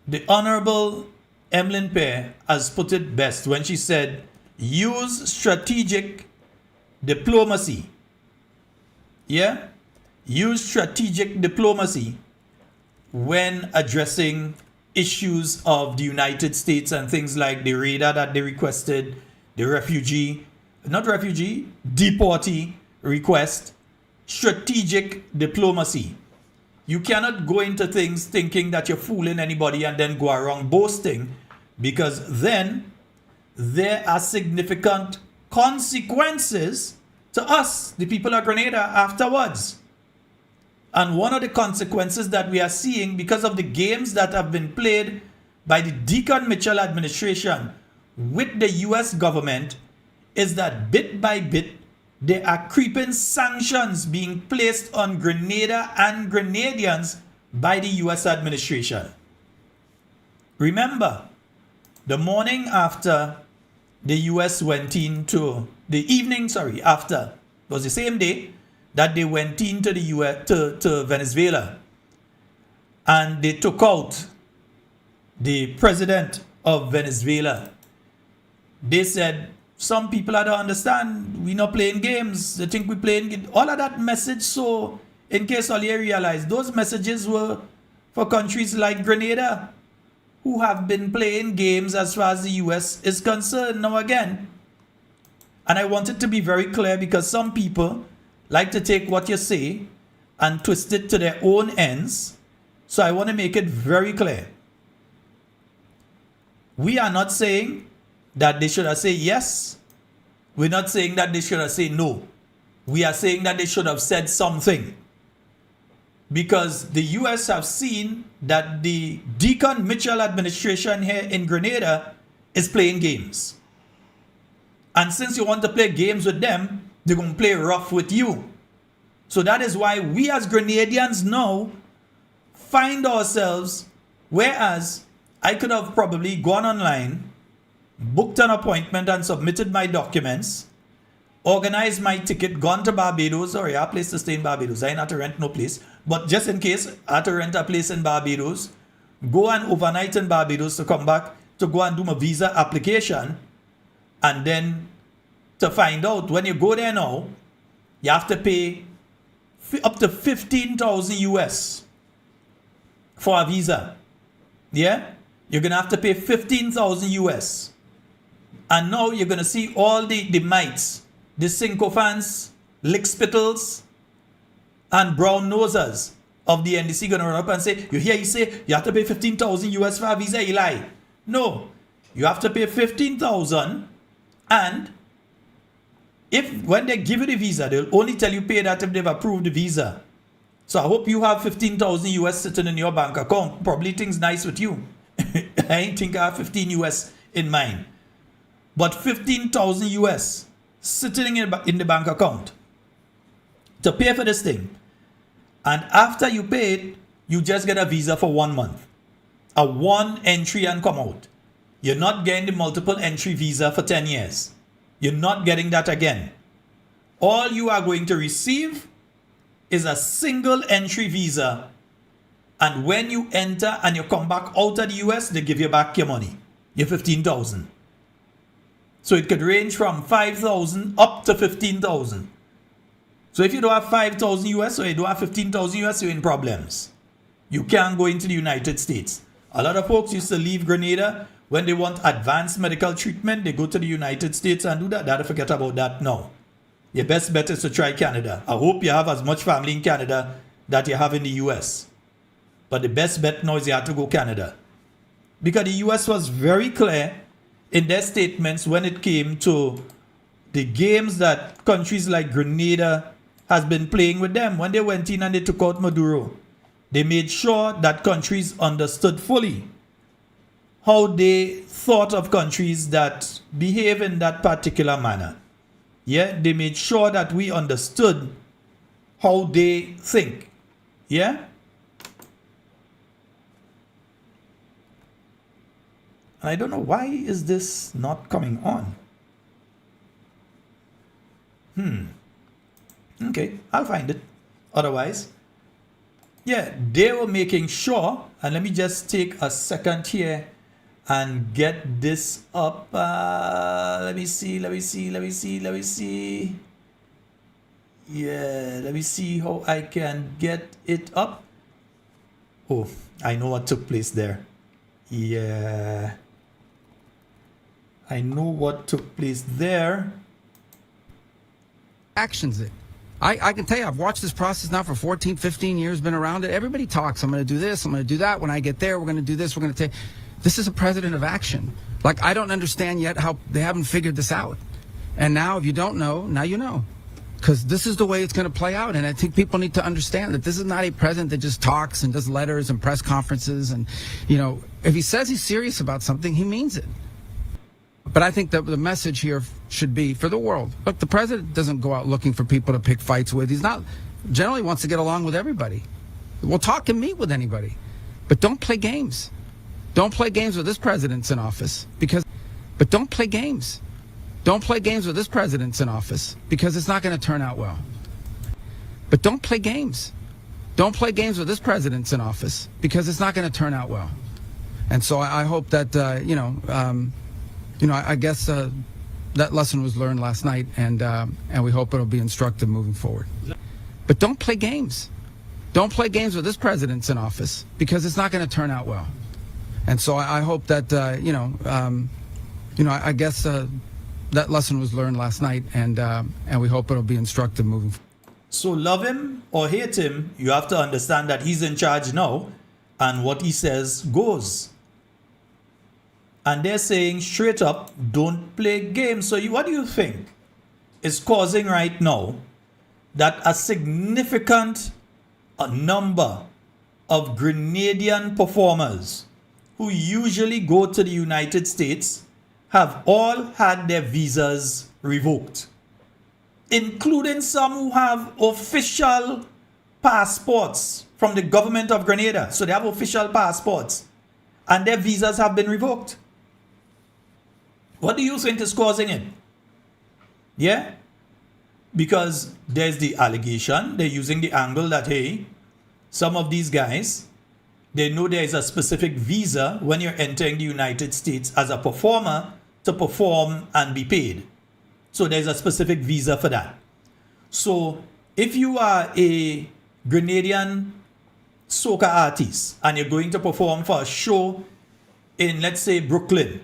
The Honorable Emlyn Pear has put it best when she said, use strategic diplomacy. Yeah? Use strategic diplomacy when addressing issues of the United States and things like the radar that they requested, the deportee request. Strategic diplomacy. You cannot go into things thinking that you're fooling anybody and then go around boasting, because then there are significant consequences to us, the people of Grenada, afterwards. And one of the consequences that we are seeing because of the games that have been played by the Deacon Mitchell administration with the US government is that bit by bit, there are creeping sanctions being placed on Grenada and Grenadians by the US administration. Remember, the morning after the US went into, after, it was the same day that they went into the US, to Venezuela, and they took out the president of Venezuela. They said, some people I don't understand, we're not playing games, they think we're playing games. All of that message, so in case all you realize, those messages were for countries like Grenada, who have been playing games as far as the US is concerned now again. And I want it to be very clear, because some people like to take what you say and twist it to their own ends. So I want to make it very clear. We are not saying that they should have said yes. We're not saying that they should have said no. We are saying that they should have said something. Because the US have seen that the Deacon Mitchell administration here in Grenada is playing games. And since you want to play games with them, they're going to play rough with you. So that is why we as Grenadians now find ourselves, whereas I could have probably gone online, booked an appointment and submitted my documents, organized my ticket, gone to Barbados, or I have a place to stay in Barbados. I ain't have to rent no place. But just in case, I had to rent a place in Barbados, go and overnight in Barbados to come back to go and do my visa application, and then to find out when you go there now, you have to pay up to 15,000 US for a visa. Yeah? You're going to have to pay 15,000 US. And now you're going to see all the mites, the sycophants, lickspittles, and brown nosers of the NDC going to run up and say, you say you have to pay 15,000 US for a visa, you lie. No, you have to pay 15,000, and when they give you the visa, they'll only tell you pay that if they've approved the visa. So I hope you have 15,000 US sitting in your bank account. Probably things nice with you. I ain't think I have 15 US in mine. But 15,000 US sitting in the bank account to pay for this thing. And after you pay it, you just get a visa for 1 month. A one entry and come out. You're not getting the multiple entry visa for 10 years. You're not getting that again. All you are going to receive is a single entry visa. And when you enter and you come back out of the US, they give you back your money. Your 15,000. So it could range from 5,000 up to 15,000. So if you don't have 5,000 US or you don't have 15,000 US, you're in problems. You can't go into the United States. A lot of folks used to leave Grenada when they want advanced medical treatment. They go to the United States and do that. That'll forget about that now. Your best bet is to try Canada. I hope you have as much family in Canada that you have in the US. But the best bet now is you have to go Canada. Because the US was very clear in their statements when it came to the games that countries like Grenada has been playing with them. When they went in and they took out Maduro, they made sure that countries understood fully how they thought of countries that behave in that particular manner. Yeah, they made sure that we understood how they think. Yeah. I don't know why is this not coming on. Okay, I'll find it. Otherwise, yeah, they were making sure, and let me just take a second here and get this up. Let me see. Yeah, let me see how I can get it up. Oh, I know what took place there. Yeah, I know what took place there. Actions it. I can tell you, I've watched this process now for 14, 15 years, been around it. Everybody talks. I'm going to do this. I'm going to do that. When I get there, we're going to do this. We're going to take. This is a president of action. Like, I don't understand yet how they haven't figured this out. And now, if you don't know, now you know. Because this is the way it's going to play out. And I think people need to understand that this is not a president that just talks and does letters and press conferences. And, you know, if he says he's serious about something, he means it. But I think that the message here should be for the world. Look, the president doesn't go out looking for people to pick fights with. He's not, generally wants to get along with everybody. We'll talk and meet with anybody. But don't play games. Don't play games with this president's in office. But don't play games. Don't play games with this president's in office because it's not going to turn out well. But don't play games. Don't play games with this president's in office because it's not going to turn out well. And so I hope that, I guess that lesson was learned last night, and we hope it'll be instructive moving forward. But don't play games. Don't play games with this president's in office because it's not going to turn out well. And so I hope that, I guess that lesson was learned last night, and we hope it'll be instructive moving forward. So love him or hate him, you have to understand that he's in charge now, and what he says goes. And they're saying straight up, don't play games. So what do you think is causing right now that a significant number of Grenadian performers who usually go to the United States have all had their visas revoked, including some who have official passports from the government of Grenada. So they have official passports and their visas have been revoked. What do you think is causing it? Yeah? Because there's the allegation, they're using the angle that, hey, some of these guys, they know there is a specific visa when you're entering the United States as a performer to perform and be paid. So there's a specific visa for that. So if you are a Grenadian soca artist and you're going to perform for a show in, let's say, Brooklyn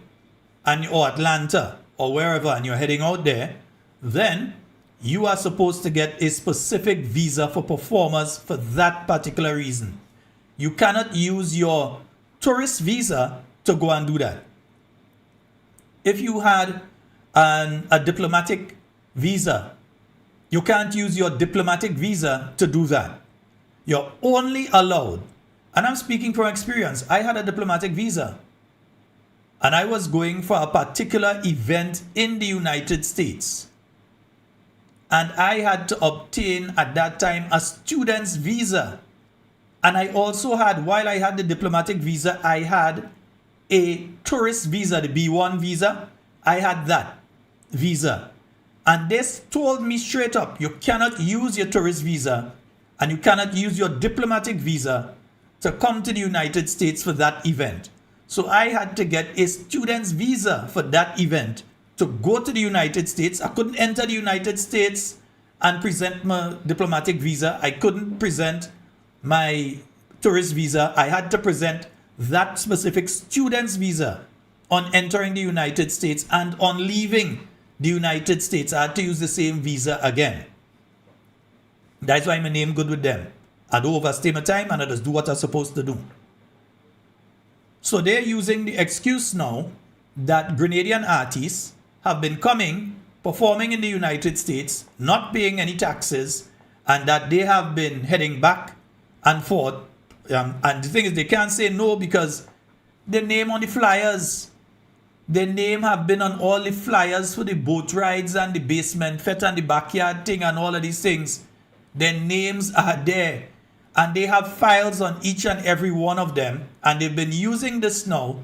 or Atlanta or wherever, and you're heading out there, then you are supposed to get a specific visa for performers for that particular reason. You cannot use your tourist visa to go and do that. If you had a diplomatic visa, you can't use your diplomatic visa to do that. You're only allowed, and I'm speaking from experience, I had a diplomatic visa, and I was going for a particular event in the United States. And I had to obtain at that time a student's visa. And I also had, while I had the diplomatic visa, I had a tourist visa, the B1 visa. I had that visa. And this told me straight up, you cannot use your tourist visa and you cannot use your diplomatic visa to come to the United States for that event. So I had to get a student's visa for that event to go to the United States. I couldn't enter the United States and present my diplomatic visa. I couldn't present my tourist visa. I had to present that specific student's visa on entering the United States, and on leaving the United States, I had to use the same visa again. That's why my name good with them. I don't overstay my time and I just do what I'm supposed to do. So they're using the excuse now that Grenadian artists have been coming, performing in the United States, not paying any taxes, and that they have been heading back and forth. And the thing is, they can't say no because Their name on the flyers. Their name have been on all the flyers for the boat rides and the basement fet and the backyard thing and all of these things. Their names are there. And they have files on each and every one of them. And they've been using this now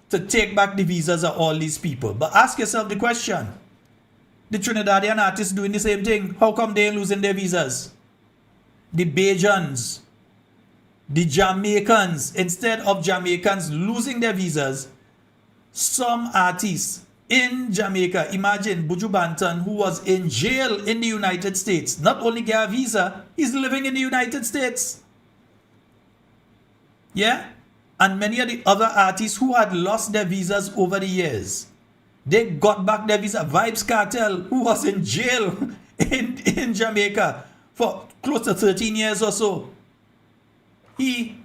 to take back the visas of all these people. But ask yourself the question. The Trinidadian artists doing the same thing. How come they ain't losing their visas? The Bajans, the Jamaicans, instead of Jamaicans losing their visas, some artists in Jamaica, imagine Buju Banton, who was in jail in the United States, not only get a visa, he's living in the United States. Yeah? And many of the other artists who had lost their visas over the years, they got back their visa. Vibes Cartel, who was in jail in Jamaica for close to 13 years or so, he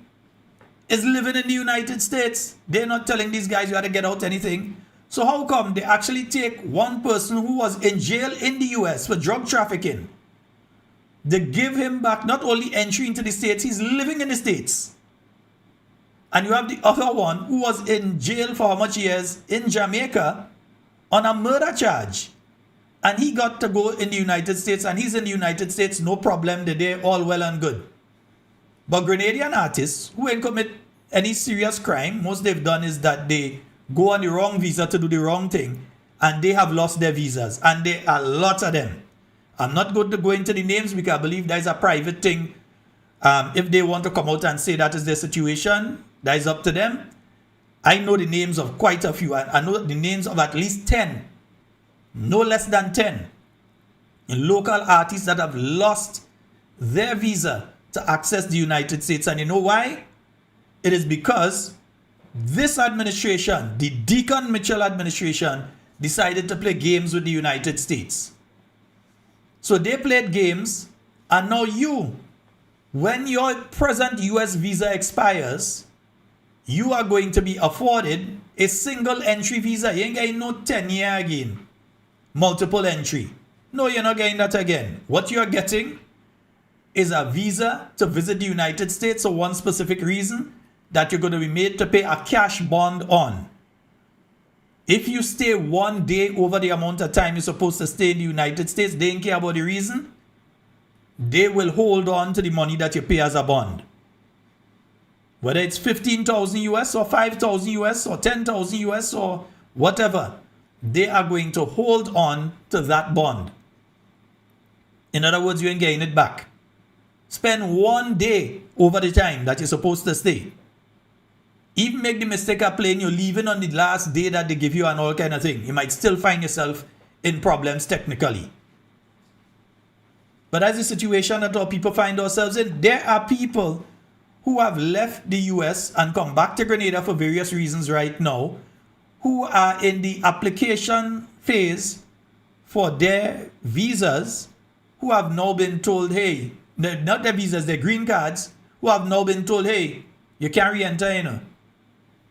is living in the United States. They're not telling these guys you had to get out anything. So how come they actually take one person who was in jail in the US for drug trafficking? They give him back not only entry into the States, he's living in the States. And you have the other one who was in jail for how much years in Jamaica on a murder charge. And he got to go in the United States, and he's in the United States, no problem, they're all well and good. But Grenadian artists who ain't commit any serious crime, most they've done is that they go on the wrong visa to do the wrong thing, and they have lost their visas. And there are lots of them. I'm not going to go into the names because I believe that is a private thing. If they want to come out and say that is their situation, that is up to them. I know the names of quite a few. I know the names of at least 10, no less than 10, local artists that have lost their visa to access the United States. And you know why? It is because this administration, the Deacon Mitchell administration, decided to play games with the United States. So they played games, and now you, when your present US visa expires, you are going to be afforded a single entry visa. You ain't getting no 10-year again. Multiple entry. No, you're not getting that again. What you're getting is a visa to visit the United States for one specific reason, that you're going to be made to pay a cash bond on. If you stay 1 day over the amount of time you're supposed to stay in the United States, they don't care about the reason. They will hold on to the money that you pay as a bond. Whether it's 15,000 US or 5,000 US or 10,000 US or whatever, they are going to hold on to that bond. In other words, you ain't getting it back. Spend 1 day over the time that you're supposed to stay. Even make the mistake of playing you're leaving on the last day that they give you and all kind of thing. You might still find yourself in problems technically. But that's the situation that our people find ourselves in. There are people who have left the US and come back to Grenada for various reasons right now, who are in the application phase for their visas, who have now been told, hey, not their visas, their green cards, who have now been told, hey, you can't re-enter, you know.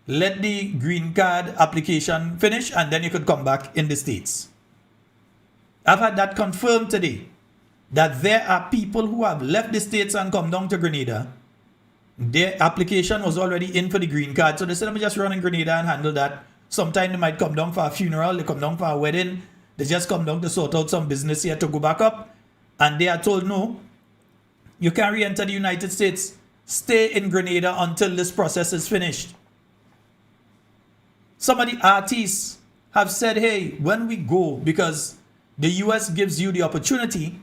Let the green card application finish and then you could come back in the States. I've had that confirmed today, that there are people who have left the States and come down to Grenada. Their application was already in for the green card. So they said, let me just run in Grenada and handle that. Sometime they might come down for a funeral, they come down for a wedding, they just come down to sort out some business here to go back up. And they are told, no, you can't re-enter the United States. Stay in Grenada until this process is finished. Some of the artists have said, hey, when we go, because the US gives you the opportunity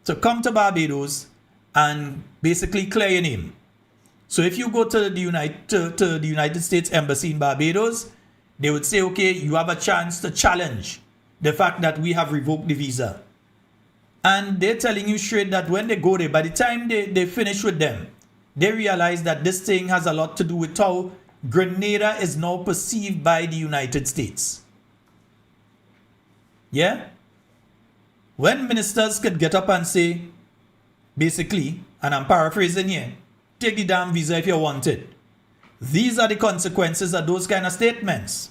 to come to Barbados and basically clear your name. So if you go to the United States Embassy in Barbados, they would say, okay, you have a chance to challenge the fact that we have revoked the visa. And they're telling you straight that when they go there, by the time they finish with them, they realize that this thing has a lot to do with how Grenada is now perceived by the United States. Yeah? When ministers could get up and say, basically, and I'm paraphrasing here, take the damn visa if you want it. These are the consequences of those kind of statements.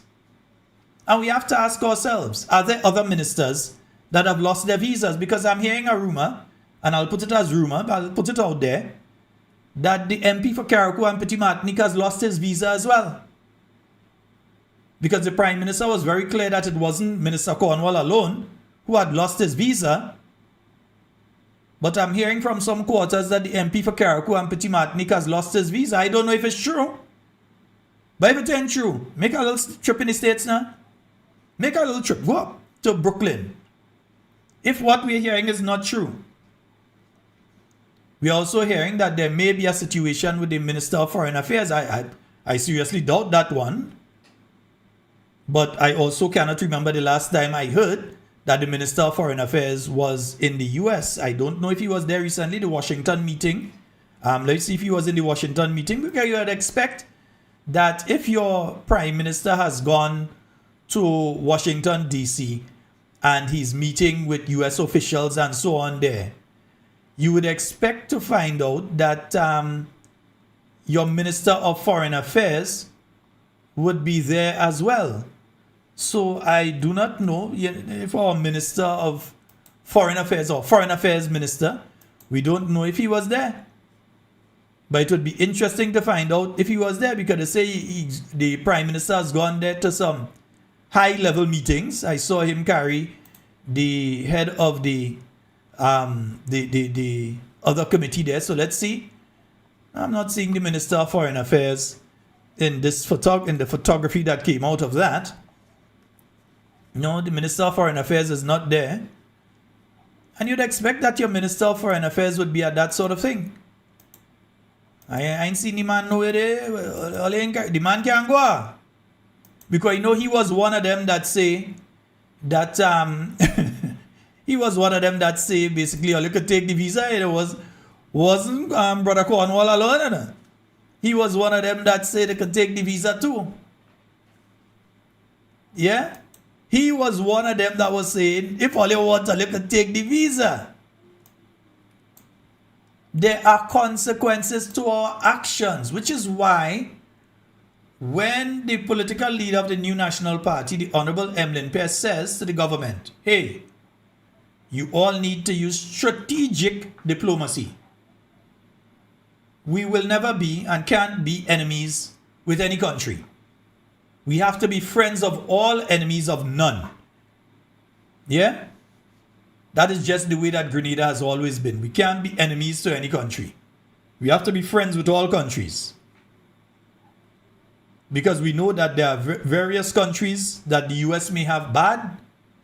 And we have to ask ourselves, are there other ministers that have lost their visas? Because I'm hearing a rumor, and I'll put it as rumor, but I'll put it out there, that the MP for Carriacou and Petit Martinique has lost his visa as well. because the Prime Minister was very clear that it wasn't Minister Cornwall alone who had lost his visa. But I'm hearing from some quarters that the MP for Carriacou and Petit Martinique has lost his visa. I don't know if it's true. But if it ain't true, make a little trip in the States now. Make a little trip. Go up to Brooklyn. If what we're hearing is not true. We're also hearing that there may be a situation with the Minister of Foreign Affairs. I seriously doubt that one. But I also cannot remember the last time I heard that the Minister of Foreign Affairs was in the US. I don't know if he was there recently, the Washington meeting. Let's see if he was in the Washington meeting, because you would expect that if your Prime Minister has gone to Washington, D.C., and he's meeting with US officials and so on there, you would expect to find out that your Minister of Foreign Affairs would be there as well. So I do not know if our Minister of Foreign Affairs or Foreign Affairs Minister, we don't know if he was there. But it would be interesting to find out if he was there, because they say the Prime Minister has gone there to some high-level meetings. I saw him carry the head of the other committee there. So let's see. I'm not seeing the Minister of Foreign Affairs in this in the photography that came out of that. No, the Minister of Foreign Affairs is not there. And you'd expect that your Minister of Foreign Affairs would be at that sort of thing. I ain't seen the man nowhere there. The man can't go. Because you know he was one of them that say that he was one of them that say basically all you could take the visa. It wasn't Brother Cornwall alone. He was one of them that say they could take the visa too. Yeah? He was one of them that was saying, if all you want, you can take the visa. There are consequences to our actions, which is why when the political leader of the New National Party, the Honorable Emlyn Pierce, says to the government, hey, you all need to use strategic diplomacy. We will never be and can't be enemies with any country. We have to be friends of all, enemies of none. Yeah? That is just the way that Grenada has always been. We can't be enemies to any country. We have to be friends with all countries. Because we know that there are various countries that the US may have bad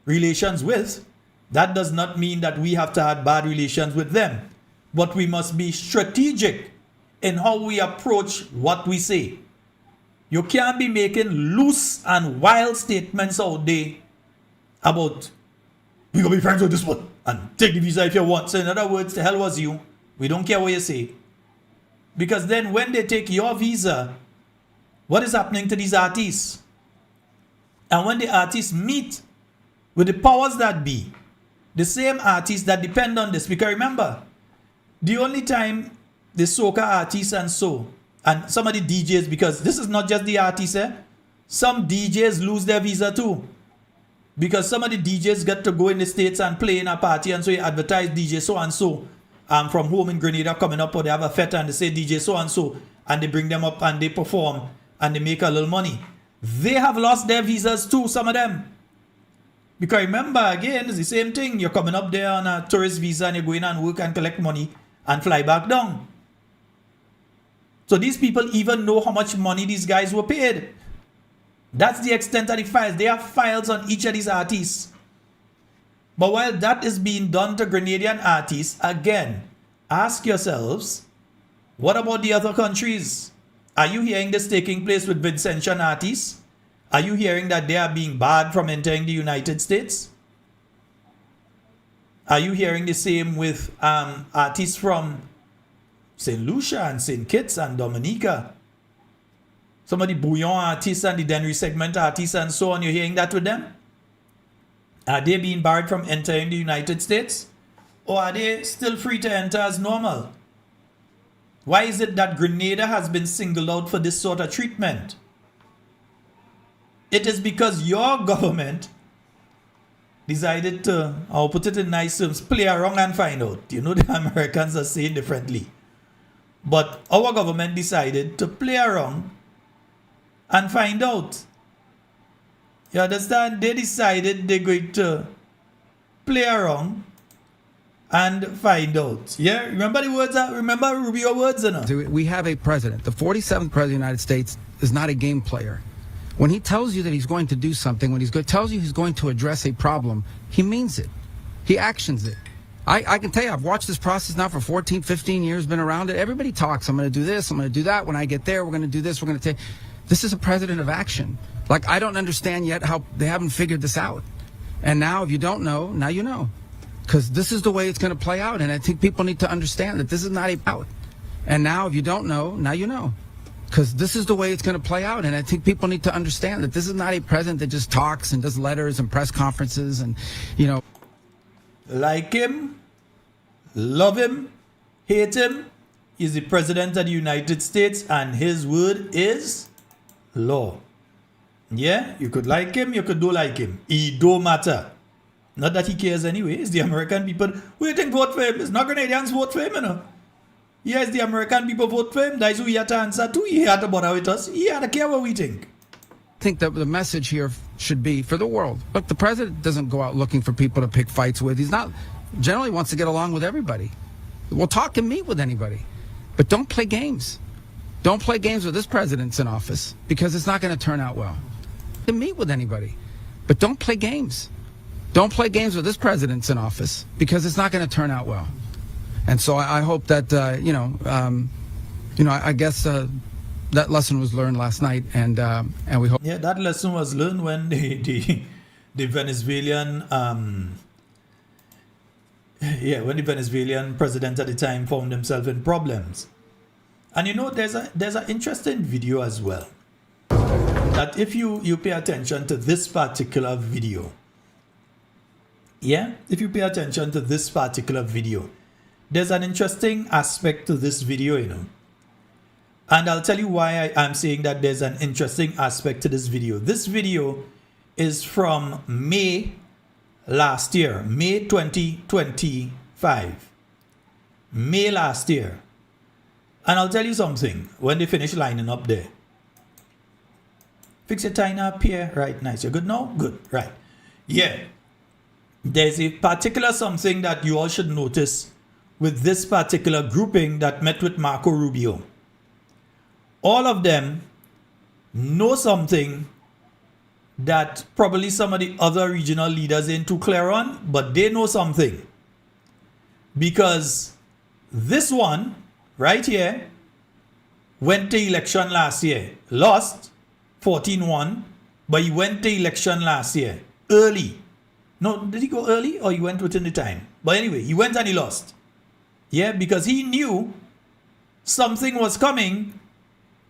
relations with. That does not mean that we have to have bad relations with them. But we must be strategic in how we approach what we say. You can't be making loose and wild statements out there about, we're going to be friends with this one and take the visa if you want. So in other words, the hell was you. We don't care what you say. Because then when they take your visa, what is happening to these artists? And when the artists meet with the powers that be, the same artists that depend on this, because remember, the only time the soca artists and some of the DJs, because this is not just the artists, some DJs lose their visa too. Because some of the DJs get to go in the States and play in a party, and so you advertise DJ so and so from home in Grenada coming up, or they have a fete and they say DJ so and they bring them up and they perform and they make a little money. They have lost their visas too, some of them. Because remember, again, it's the same thing. You're coming up there on a tourist visa and you're going and work and collect money and fly back down. So these people even know how much money these guys were paid. That's the extent of the files. They have files on each of these artists. But while that is being done to Grenadian artists, again, ask yourselves, what about the other countries? Are you hearing this taking place with Vincentian artists? Are you hearing that they are being barred from entering the United States? Are you hearing the same with artists from St. Lucia and St. Kitts and Dominica? Some of the Bouillon artists and the Dennery segment artists and so on, you're hearing that with them? Are they being barred from entering the United States? Or are they still free to enter as normal? Why is it that Grenada has been singled out for this sort of treatment? It is because your government decided to, I'll put it in nice terms, play around and find out. You know, the Americans are saying differently. But our government decided to play around and find out You understand? They decided they're going to play around and find out. Yeah, remember the words? Remember Rubio words or not? We have a president. The 47th president of the United States is not a game player. When he tells you that he's going to do something, when tells you he's going to address a problem, he means it. He actions it. I can tell you, I've watched this process now for 14, 15 years, been around it. Everybody talks. I'm going to do this. I'm going to do that. When I get there, we're going to do this. We're going to take. This is a president of action. Like, I don't understand yet how they haven't figured this out. And now, if you don't know, now you know. Because this is the way it's going to play out. And I think people need to understand that this is not a out. And now, if you don't know, now you know. Because this is the way it's going to play out. And I think people need to understand that this is not a president that just talks and does letters and press conferences and, you know. Like him, love him, hate him, he's the president of the United States and his word is law. Yeah, you could like him, you could don't like him. It don't matter. Not that he cares anyway. It's the American people who you think vote for him. It's not Grenadians vote for him, you know. Yes, the American people vote for him. That's who he had to answer to. He had to bother with us. He had to care what we think. I think that the message here should be for the world. Look, the president doesn't go out looking for people to pick fights with. He's not, generally wants to get along with everybody. We'll talk and meet with anybody. But don't play games. Don't play games with this president's in office because it's not going to turn out well. To meet with anybody. But don't play games. Don't play games with this president's in office because it's not going to turn out well. And so I hope that, I guess that lesson was learned last night, and we hope. Yeah, that lesson was learned when the Venezuelan, when the Venezuelan president at the time found himself in problems. And you know, there's an interesting video as well. That if you pay attention to this particular video, if you pay attention to this particular video, there's an interesting aspect to this video, you know. And I'll tell you why I'm saying that there's an interesting aspect to this video. This video is from May last year, May 2025. May last year. And I'll tell you something, when they finish lining up there. Fix your tie up here. Right, nice. You're good now? Good, right. Yeah. There's a particular something that you all should notice with this particular grouping that met with Marco Rubio. All of them know something that probably some of the other regional leaders ain't too clear on, but they know something. Because this one, right here, went to election last year. Lost 14-1, but he went to election last year. Early. No, did he go early or he went within the time? But anyway, he went and he lost. Yeah, because he knew something was coming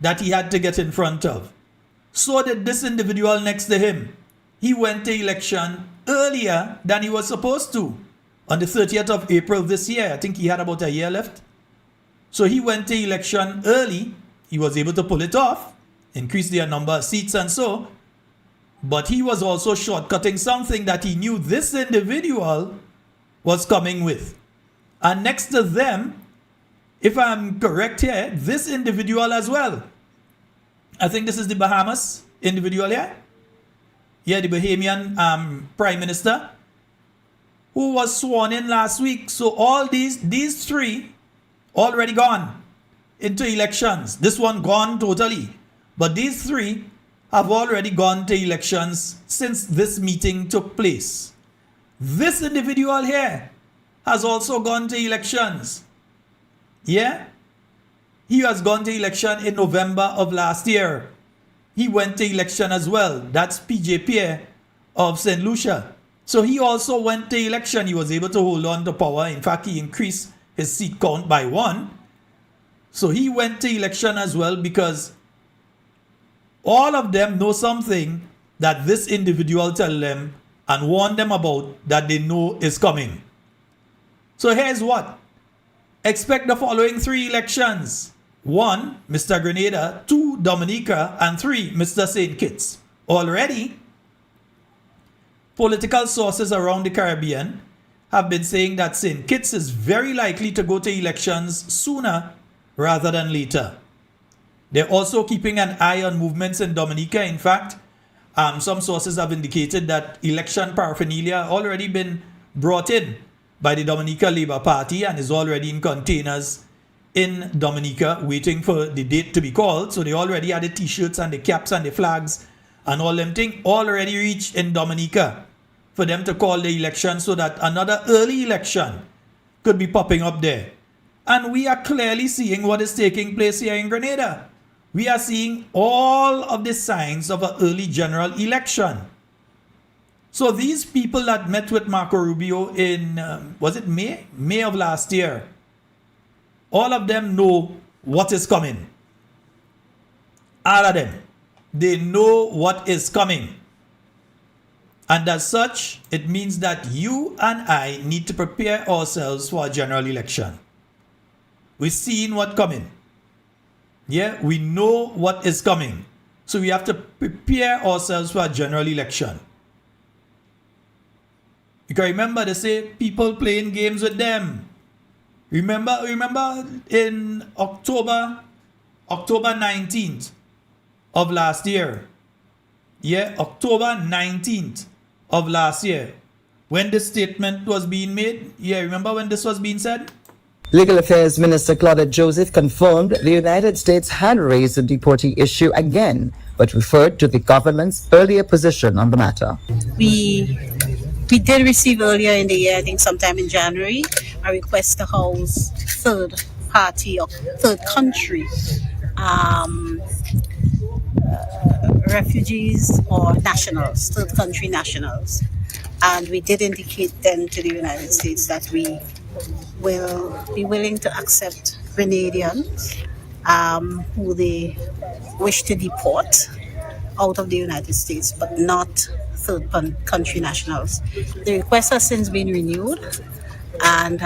that he had to get in front of. So did this individual next to him. He went to election earlier than he was supposed to. On the 30th of April this year. I think he had about a year left. So he went to election early. He was able to pull it off. Increase their number of seats and so. But he was also shortcutting something that he knew this individual was coming with. And next to them, if I'm correct here, this individual as well. I think this is the Bahamas individual here. Yeah, the Bahamian Prime Minister, who was sworn in last week. So all these three already gone into elections. This one gone totally. But these three have already gone to elections since this meeting took place. This individual here has also gone to elections. Yeah? He has gone to election in November of last year. He went to election as well. That's PJ Pierre of St. Lucia. So he also went to election. He was able to hold on to power. In fact, he increased his seat count by 1. So he went to election as well because all of them know something that this individual tell them and warn them about that they know is coming. So here's what. Expect the following 3 elections. 1, Mr. Grenada. 2, Dominica. And 3, Mr. St. Kitts. Already, political sources around the Caribbean have been saying that St. Kitts is very likely to go to elections sooner rather than later. They're also keeping an eye on movements in Dominica. In fact, Some sources have indicated that election paraphernalia already been brought in by the Dominica Labour Party and is already in containers in Dominica waiting for the date to be called. So they already had the t-shirts and the caps and the flags and all them things already reached in Dominica for them to call the election so that another early election could be popping up there. And we are clearly seeing what is taking place here in Grenada. We are seeing all of the signs of an early general election. So these people that met with Marco Rubio in, was it May? May of last year. All of them know what is coming. All of them. They know what is coming. And as such, it means that you and I need to prepare ourselves for a general election. We're seeing what's coming. Yeah, we know what is coming. So we have to prepare ourselves for a general election. You can remember they say people playing games with them. Remember in October 19th of last year. Yeah, October 19th of last year. When this statement was being made. Yeah, remember when this was being said? Legal Affairs Minister Claudette Joseph confirmed the United States had raised the deportee issue again, but referred to the government's earlier position on the matter. We did receive earlier in the year, I think sometime in January, a request to house third party or third country refugees or nationals, third country nationals. And we did indicate then to the United States that we will be willing to accept Grenadians who they wish to deport out of the United States, but not third country nationals. The request has since been renewed, and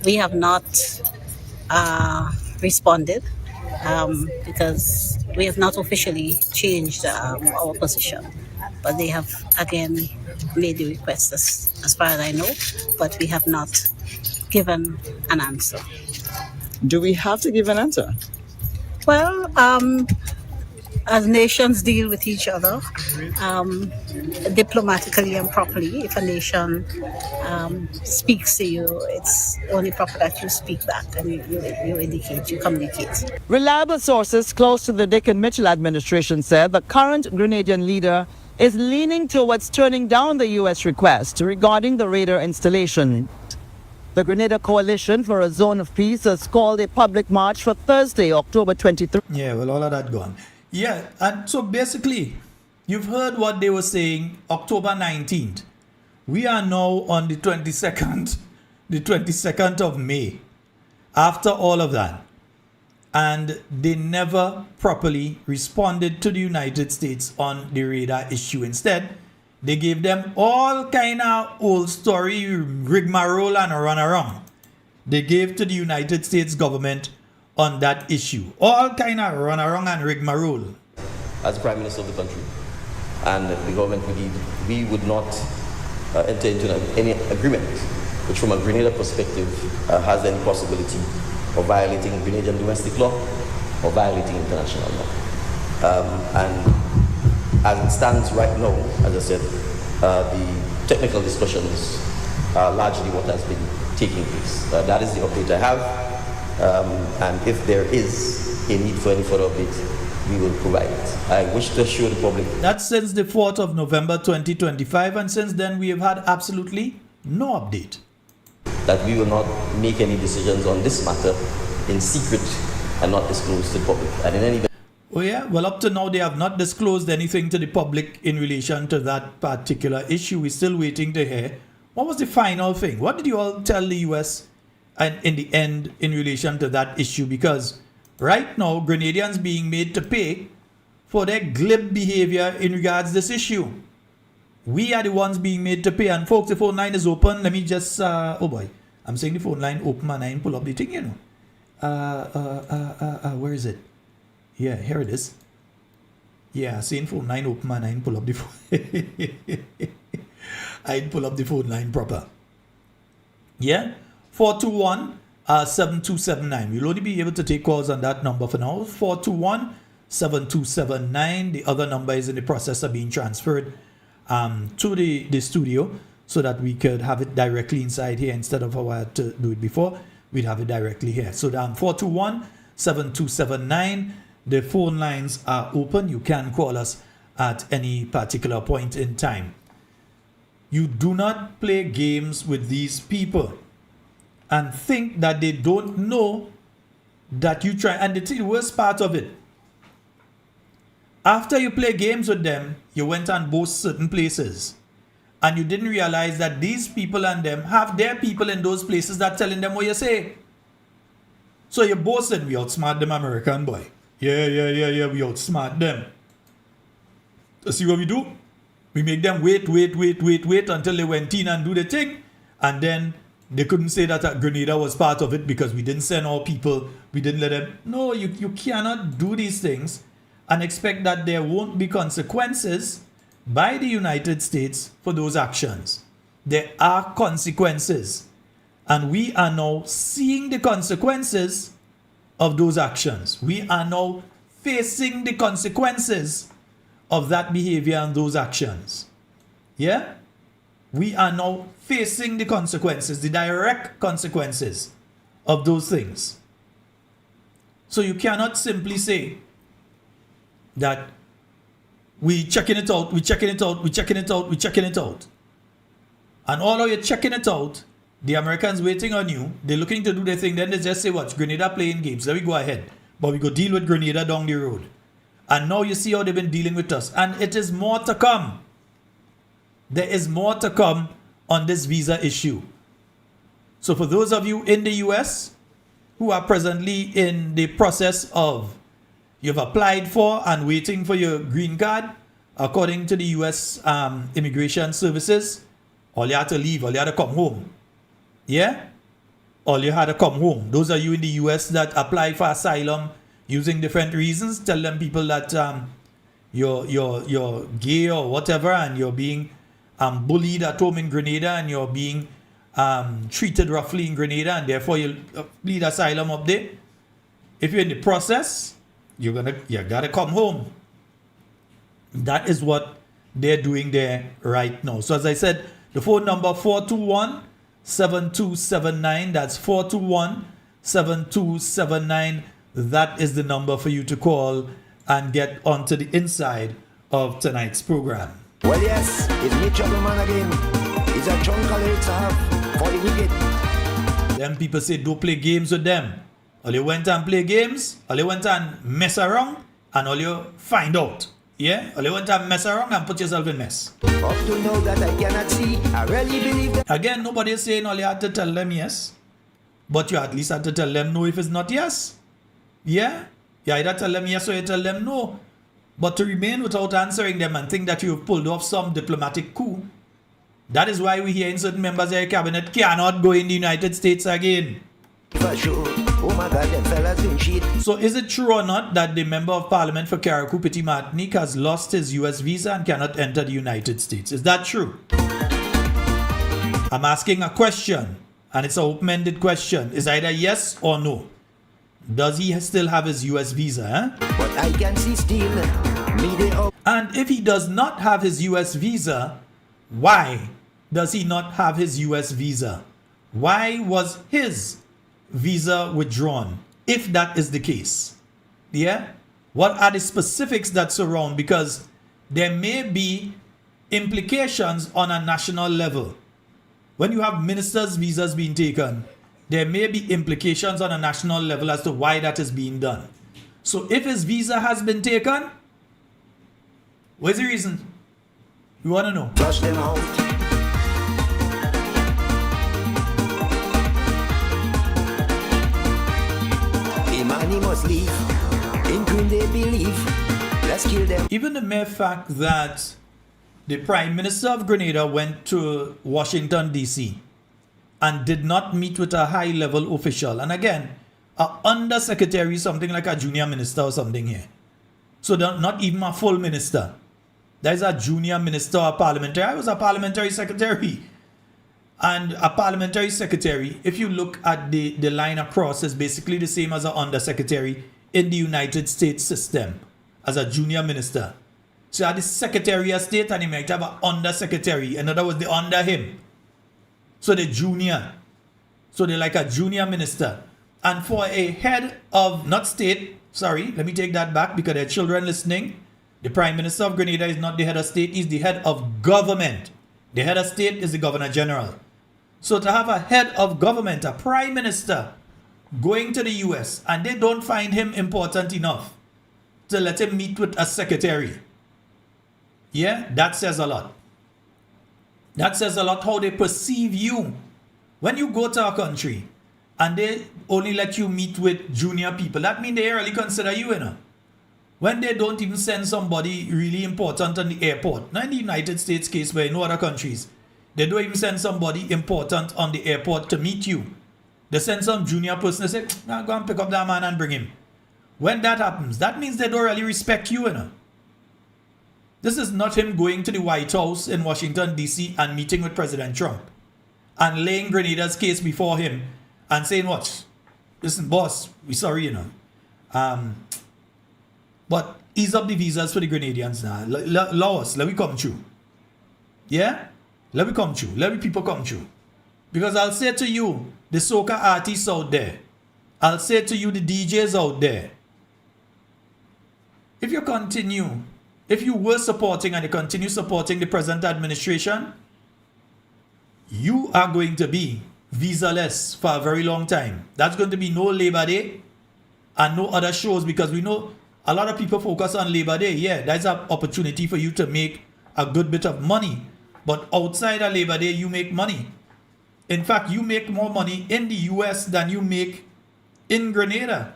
we have not responded because we have not officially changed our position. But they have again made the request as far as I know, but we have not given an answer. Do we have to give an answer? Well, as nations deal with each other diplomatically and properly, if a nation speaks to you, it's only proper that you speak back and you indicate, you communicate. Reliable sources close to the Dick and Mitchell administration said the current Grenadian leader is leaning towards turning down the U.S. request regarding the radar installation. The Grenada Coalition for a Zone of Peace has called a public march for Thursday, October 23. Yeah, well, all of that gone. Yeah, and so basically, you've heard what they were saying October 19th. We are now on the 22nd of May. After all of that. And they never properly responded to the United States on the radar issue. Instead, they gave them all kind of old story rigmarole and run around. They gave to the United States government on that issue. All kind of run around and rigmarole. As Prime Minister of the country and the government, we would not enter into any agreement which from a Grenada perspective has any possibility of violating Grenadian domestic law or violating international law. And as it stands right now, as I said, the technical discussions are largely what has been taking place. That is the update I have. And if there is a need for any further update, we will provide it. I wish to assure the public. That's since the 4th of November 2025, and since then we have had absolutely no update. That we will not make any decisions on this matter in secret and not disclose to the public. And in any event, Oh yeah, well up to now they have not disclosed anything to the public in relation to that particular issue. We're still waiting to hear. What was the final thing? What did you all tell the US and in the end in relation to that issue? Because right now Grenadians being made to pay for their glib behavior in regards to this issue. We are the ones being made to pay. And folks, the phone line is open. Let me just oh boy, I'm saying the phone line open and I pull up the thing, you know. Where is it? Yeah, here it is. Yeah, saying phone line open and I pull up the phone. I pull up the phone line proper. Yeah, 421-7279. We'll only be able to take calls on that number for now. 421 7279. The other number is in the process of being transferred to the studio so that we could have it directly inside here instead of how I had to do it before. We'd have it directly here. So 421-7279. The phone lines are open. You can call us at any particular point in time. You do not play games with these people and think that they don't know that you try. And the worst part of it, after you play games with them, you went and boast certain places. And you didn't realize that these people and them have their people in those places that telling them what you say. So you're boasting, we outsmart them American boy. Yeah, we outsmart them. So see what we do? We make them wait until they went in and do the thing. And then they couldn't say that Grenada was part of it because we didn't send our people. We didn't let them. No, you cannot do these things and expect that there won't be consequences by the United States for those actions. There are consequences. And we are now seeing the consequences of those actions. We are now facing the consequences of that behavior and those actions. Yeah? We are now facing the consequences, the direct consequences of those things. So you cannot simply say that we checking it out. And although you're checking it out, the Americans waiting on you, they're looking to do their thing, then they just say, what, Grenada playing games, let me go ahead. But we go deal with Grenada down the road. And now you see how they've been dealing with us. And it is more to come. There is more to come on this visa issue. So for those of you in the US who are presently in the process of, you've applied for and waiting for your green card, according to the US immigration services, all you had to leave, all you had to come home. Yeah? All you had to come home. Those of you in the US that apply for asylum using different reasons, tell them people that you're gay or whatever and you're being bullied at home in Grenada and you're being treated roughly in Grenada and therefore you plead asylum up there. If you're in the process, you gotta come home. That is what they're doing there right now. So as I said, the phone number 421-7279. That's 421-7279. That is the number for you to call and get onto the inside of tonight's program. Well, yes, it's me, Trouble Man again. It's a chunk of lyrics I have for the wicked. Them people say don't play games with them. All you went and play games, all you went and mess around, and all you find out. Yeah? All you went and mess around and put yourself in mess. Up to now that I cannot see, I really believe that. Again, nobody is saying all you had to tell them yes. But you at least had to tell them no if it's not yes. Yeah? You either tell them yes or you tell them no. But to remain without answering them and think that you have pulled off some diplomatic coup, that is why we hear in certain members of your cabinet cannot go in the United States again. For sure. Oh my God, them fellas doing shit. So is it true or not that the Member of Parliament for Carriacou Petit Martinique has lost his US visa and cannot enter the United States? Is that true? I'm asking a question, and it's an open-ended question. It's either yes or no. Does he still have his US visa? But I can see still. And if he does not have his US visa, why does he not have his US visa? Why was his visa withdrawn, if that is the case? Yeah? What are the specifics that surround? Because there may be implications on a national level. When you have ministers' visas being taken, there may be implications on a national level as to why that is being done. So if his visa has been taken, what's the reason? We want to know. Flush them out. Imani must leave. In whom they believe. Let's kill them. Even the mere fact that the Prime Minister of Grenada went to Washington, D.C. and did not meet with a high-level official. And again, an undersecretary, something like a junior minister or something here. So not even a full minister. There's a junior minister or parliamentary. I was a parliamentary secretary. And a parliamentary secretary, if you look at the line across, is basically the same as an undersecretary in the United States system. as a junior minister. So you had the Secretary of State and he might have an undersecretary. In other words, the under him. So the junior. So they're like a junior minister. And for a head of, not state, sorry, let me take that back because there are children listening. The Prime Minister of Grenada is not the head of state, he's the head of government. The head of state is the Governor General. So to have a head of government, a Prime Minister, going to the US, and they don't find him important enough to let him meet with a secretary. Yeah, that says a lot. That says a lot how they perceive you. When you go to a country and they only let you meet with junior people, that means they really consider you, you know. When they don't even send somebody really important on the airport, not in the United States case, but in other countries, they don't even send somebody important on the airport to meet you. They send some junior person, they say, nah, go and pick up that man and bring him. When that happens, that means they don't really respect you, you know. This is not him going to the White House in Washington, D.C. and meeting with President Trump and laying Grenada's case before him and saying, what? Listen, boss, we sorry, you know. But ease up the visas for the Grenadians now. Allow us, let me come through. Yeah? Let me come through. Let me people come through. Because I'll say to you, the soca artists out there, I'll say to you, the DJs out there, if you continue, if you were supporting and you continue supporting the present administration, you are going to be visa-less for a very long time. That's going to be no Labor Day and no other shows, because we know a lot of people focus on Labor Day. Yeah, that's an opportunity for you to make a good bit of money. But outside of Labor Day, you make money. In fact, you make more money in the US than you make in Grenada.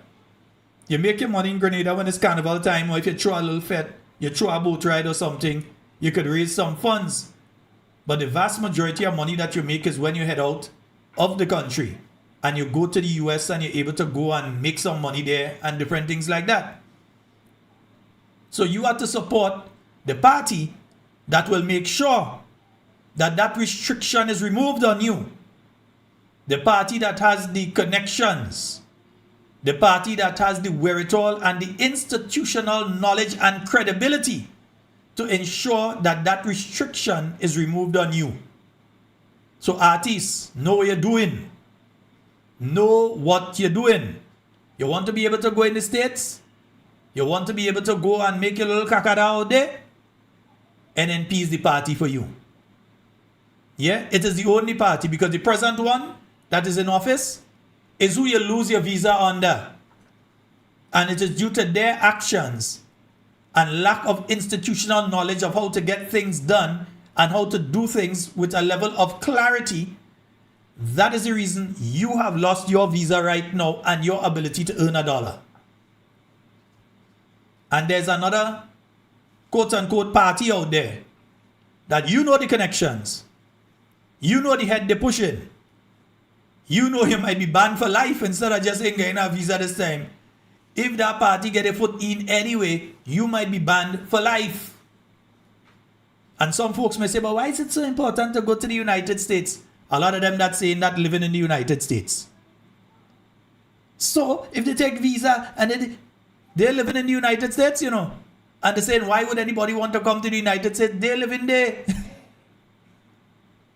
You make your money in Grenada when it's carnival time, or if you throw a little fete, you throw a boat ride or something, you could raise some funds. But the vast majority of money that you make is when you head out of the country and you go to the US and you're able to go and make some money there and different things like that. So you have to support the party that will make sure that that restriction is removed on you. The party that has the connections. The party that has the wherewithal and the institutional knowledge and credibility to ensure that that restriction is removed on you. So artists, know what you're doing. Know what you're doing. You want to be able to go in the States? You want to be able to go and make your little kakada out there? NNP is the party for you. Yeah, it is the only party, because the present one that is in office is who you lose your visa under. And it is due to their actions and lack of institutional knowledge of how to get things done and how to do things with a level of clarity. That is the reason you have lost your visa right now and your ability to earn $1. And there's another quote-unquote party out there that you know the connections. You know the head they're pushing. You know you might be banned for life instead of just getting a visa this time. If that party get a foot in anyway, you might be banned for life. And some folks may say, but why is it so important to go to the United States? A lot of them that saying that living in the United States. So if they take visa and they're living in the United States, you know, and they're saying, why would anybody want to come to the United States? They're living there.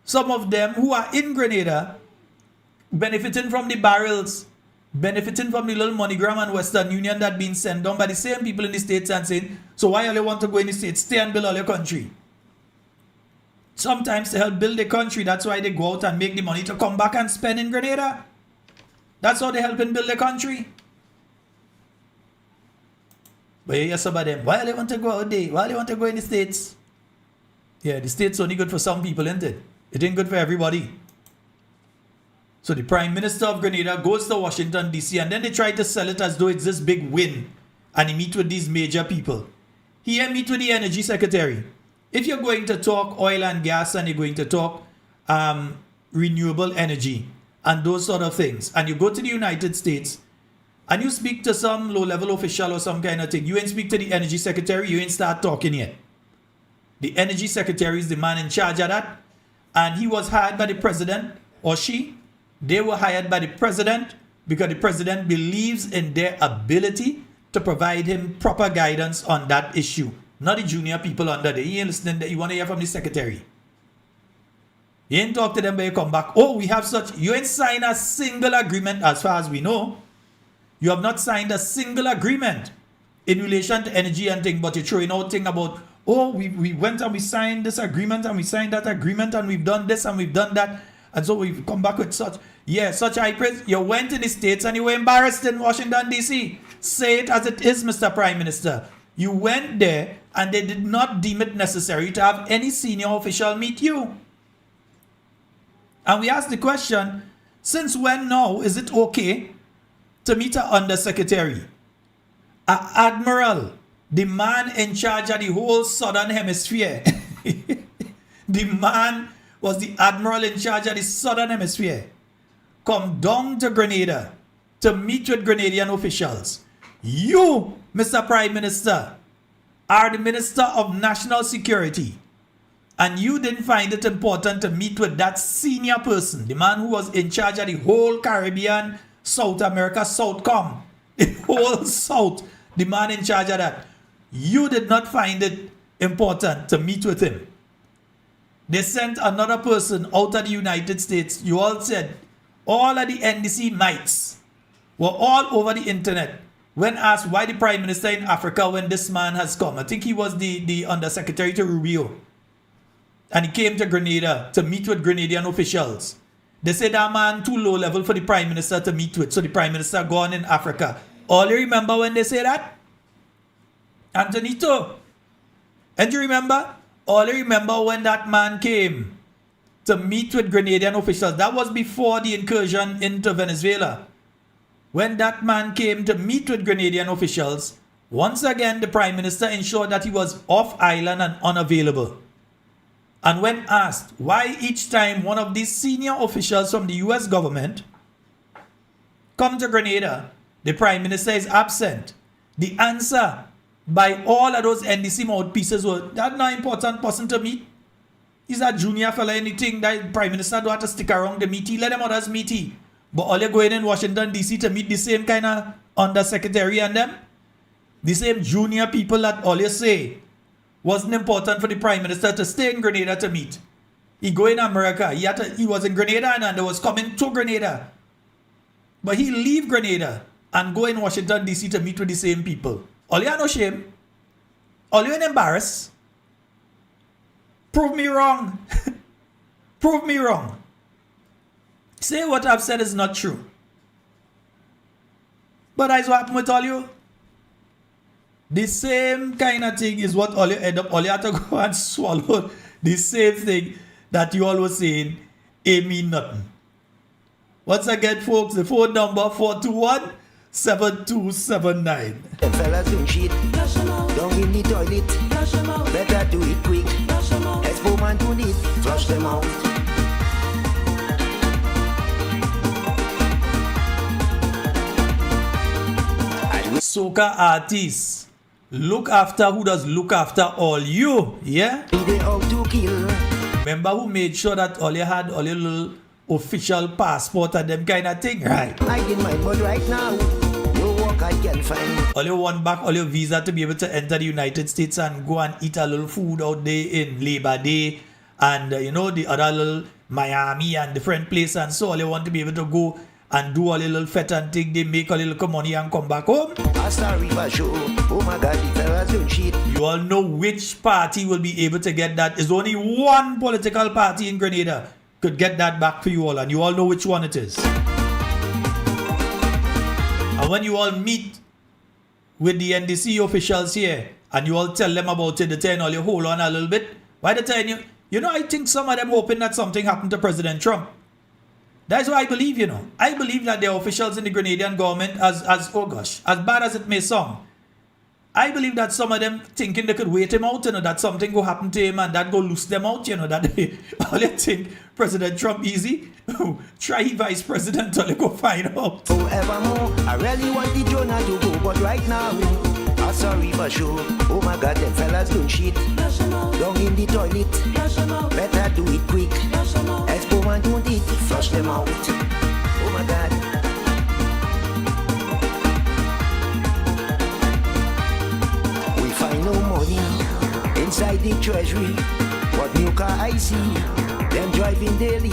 Some of them who are in Grenada, benefiting from the barrels, benefiting from the little MoneyGram and Western Union that being sent down by the same people in the States, and saying, so why all you want to go in the States? Stay and build all your country. Sometimes to help build the country, that's why they go out and make the money to come back and spend in Grenada. That's how they help in build the country. But you hear some of them, why do they want to go out there? Why do they want to go in the States? Yeah, the States only good for some people, isn't it? It ain't good for everybody. So the Prime Minister of Grenada goes to Washington, D.C., and then they try to sell it as though it's this big win. And he meets with these major people. He meets with the Energy Secretary. If you're going to talk oil and gas and you're going to talk renewable energy and those sort of things, and you go to the United States and you speak to some low-level official or some kind of thing, you ain't speak to the Energy Secretary, you ain't start talking yet. The Energy Secretary is the man in charge of that. And he was hired by the president, or she. They were hired by the president because the president believes in their ability to provide him proper guidance on that issue. Not the junior people under there. He ain't listening. You want to hear from the secretary. You ain't talk to them, but you come back. Oh, we have such. You ain't signed a single agreement as far as we know. You have not signed a single agreement in relation to energy and thing, but you're throwing out thing about, oh, we went and we signed this agreement and we signed that agreement and we've done this and we've done that. And so we've come back with such, such high praise. You went in the States and you were embarrassed in Washington, D.C. Say it as it is, Mr. Prime Minister. You went there and they did not deem it necessary to have any senior official meet you. And we asked the question, since when now is it okay to meet an undersecretary, an admiral, the man in charge of the whole southern hemisphere? The man was the admiral in charge of the southern hemisphere. Come down to Grenada to meet with Grenadian officials. You, Mr. Prime Minister, are the Minister of National Security. And you didn't find it important to meet with that senior person, the man who was in charge of the whole Caribbean, South America, Southcom, the whole South, the man in charge of that. You did not find it important to meet with him. They sent another person out of the United States. You all said all of the NDC mites were all over the internet when asked why the Prime Minister in Africa when this man has come. I think he was the Undersecretary to Rubio. And he came to Grenada to meet with Grenadian officials. They said that man too low level for the Prime Minister to meet with. So the Prime Minister gone in Africa. All you remember when they say that? Antonito. And you remember? All you remember when that man came to meet with Grenadian officials. That was before the incursion into Venezuela. When that man came to meet with Grenadian officials, once again the Prime Minister ensured that he was off island and unavailable. And when asked why each time one of these senior officials from the US government come to Grenada, the Prime Minister is absent, the answer by all of those NDC mouthpieces was, that's not important person to meet. He's a junior fella, anything that the Prime Minister don't have to stick around the meeting. Let them others meet him. But all you're going in Washington, D.C. to meet the same kind of undersecretary and them, the same junior people that all you say wasn't important for the Prime Minister to stay in Grenada to meet. He go in America. He was in Grenada and they was coming to Grenada. But he leave Grenada and go in Washington, D.C. to meet with the same people. All you are no shame. All you ain't embarrassed. Prove me wrong. Prove me wrong. Say what I've said is not true. But that's what happened with all you. The same kind of thing is what all you end up, all you have to go and swallow. The same thing that you all were saying ain't mean nothing. Once again, folks, the phone number 421-7279. Them fellas don't cheat. Don't in the toilet. Better do it quick. Expo man do it. Flush them out. Soca artists, look after who does look after all you, yeah? They out to kill. Remember who made sure that all you had all your little official passport and them kind of thing, right? I get my but right now. No work I can find. All you want back all your visa to be able to enter the United States and go and eat a little food out there in Labor Day and you know the other little Miami and different places, and so all you want to be able to go and do all your little fete and thing, they make a little money and come back home. Oh my God, the fellas don't cheat. You all know which party will be able to get that. There's only one political party in Grenada could get that back for you all, and you all know which one it is. And when you all meet with the NDC officials here and you all tell them about it, they tell all you hold on a little bit. Why they tell you? You know, I think some of them hoping that something happened to President Trump. That's what I believe, you know. I believe that the officials in the Grenadian government, as bad as it may sound, I believe that some of them thinking they could wait him out, you know, that something will happen to him and that go loose them out, you know, that they all they think President Trump easy. Try Vice President till they go find out. Forevermore, I really want the Jonah to go, but right now, I'm sorry for sure. Oh my God, them fellas don't cheat. Down in the toilet. Better do it quick. Expo man don't eat. Flush them out. Oh my God. treasury. What new car I see, them driving daily.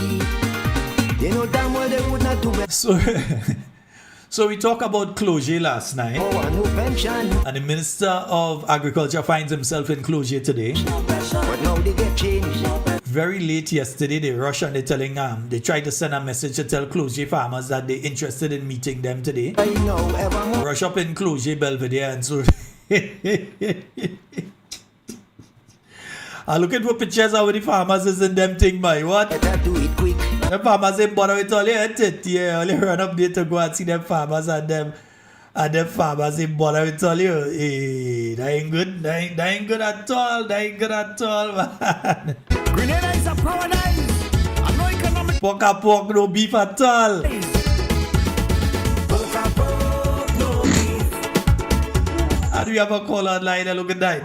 They know damn well they would not do better. So we talked about closure last night, Oh, no pension, and the Minister of Agriculture finds himself in closure today. but now they get changed. Very late yesterday, they rush and they're telling they tried to send a message to tell closure farmers that they're interested in meeting them today. I know evermore. Rush up in closure Belvedere, and so I'm looking for pictures of the farmers is in them thing, my what? Better do it quick. The farmers ain't bother with all your it. Yeah, only run up there to go and see them farmers and them farmers ain't bother with all you. Hey, that ain't good. That ain't good at all. That ain't good at all, man. Grenada is a paradise. And no economic Pork a pork, no beef at all. And we have a call online. Look at that.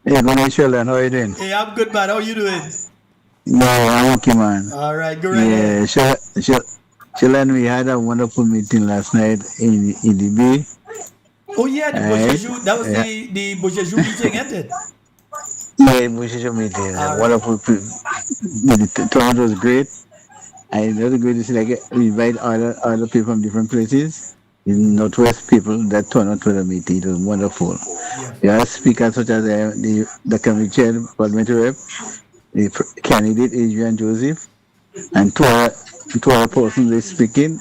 Hey, good Sheldon. How are you doing? Hey, I'm good, man. How you doing? No, I'm okay, man. All right, go right ahead. Yeah, Sheldon, we had a wonderful meeting last night in the Bay. Oh yeah, the Right. Bojaju, that was the Bojaju meeting, isn't it? Yeah, we should meeting. All Wonderful. The turnout was great. I know the greatest like we invite other people from different places. In Northwest people that turn out to the meeting. It was wonderful. We had speakers such as the committee chair, parliamentary rep, the candidate Adrian Joseph, and two other persons they speaking.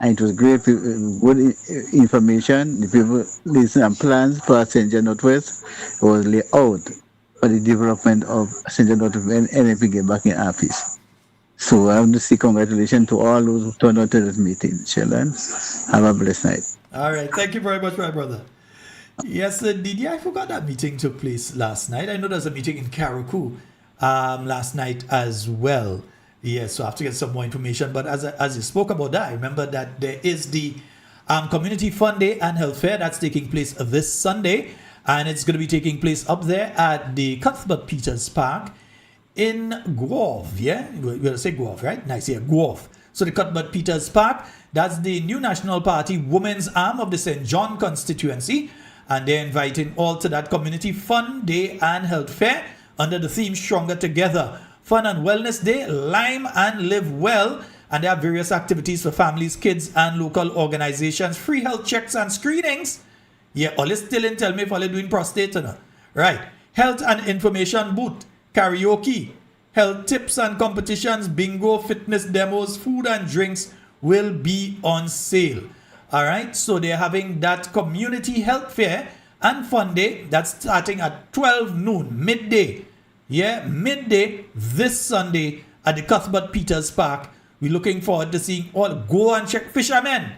And it was great, good information. The people listen and plans for St. John Northwest was laid out for the development of St. John Northwest when NFP get back in office. So I want to say congratulations to all those who turned out to this meeting. Sheldon, have a blessed night. All right, thank you very much, my brother. Yes, indeed. Yeah, I forgot that meeting took place last night. I know there's a meeting in Karakou last night as well. Yes, so I have to get some more information. But as you spoke about that, I remember that there is the Community Fund Day and Health Fair that's taking place this Sunday. And it's going to be taking place up there at the Cuthbert Peters Park in Guelph. Yeah, we're going to say Guelph, right? Nice, yeah, Guelph. So the Cuthbert Peters Park, that's the New National Party women's arm of the St. John constituency. And they're inviting all to that Community Fun Day and Health Fair under the theme Stronger Together. Fun and Wellness Day, Lime and Live Well. And there are various activities for families, kids, and local organizations. Free health checks and screenings. Yeah, all is still in tell me if all doing prostate or not. Right. Health and information booth, karaoke, health tips and competitions, bingo, fitness demos, food and drinks will be on sale. All right, so they're having that community health fair and fun day that's starting at 12 noon, midday. Yeah, midday this Sunday at the Cuthbert Peters Park. We're looking forward to seeing all. Go and check fishermen.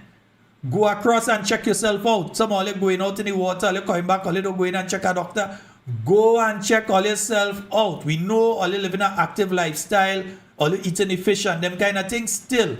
Go across and check yourself out. Some of you going out in the water, all you coming back, all you don't go in and check a doctor. Go and check all yourself out. We know all you living an active lifestyle, all you eating the fish and them kind of things. Still,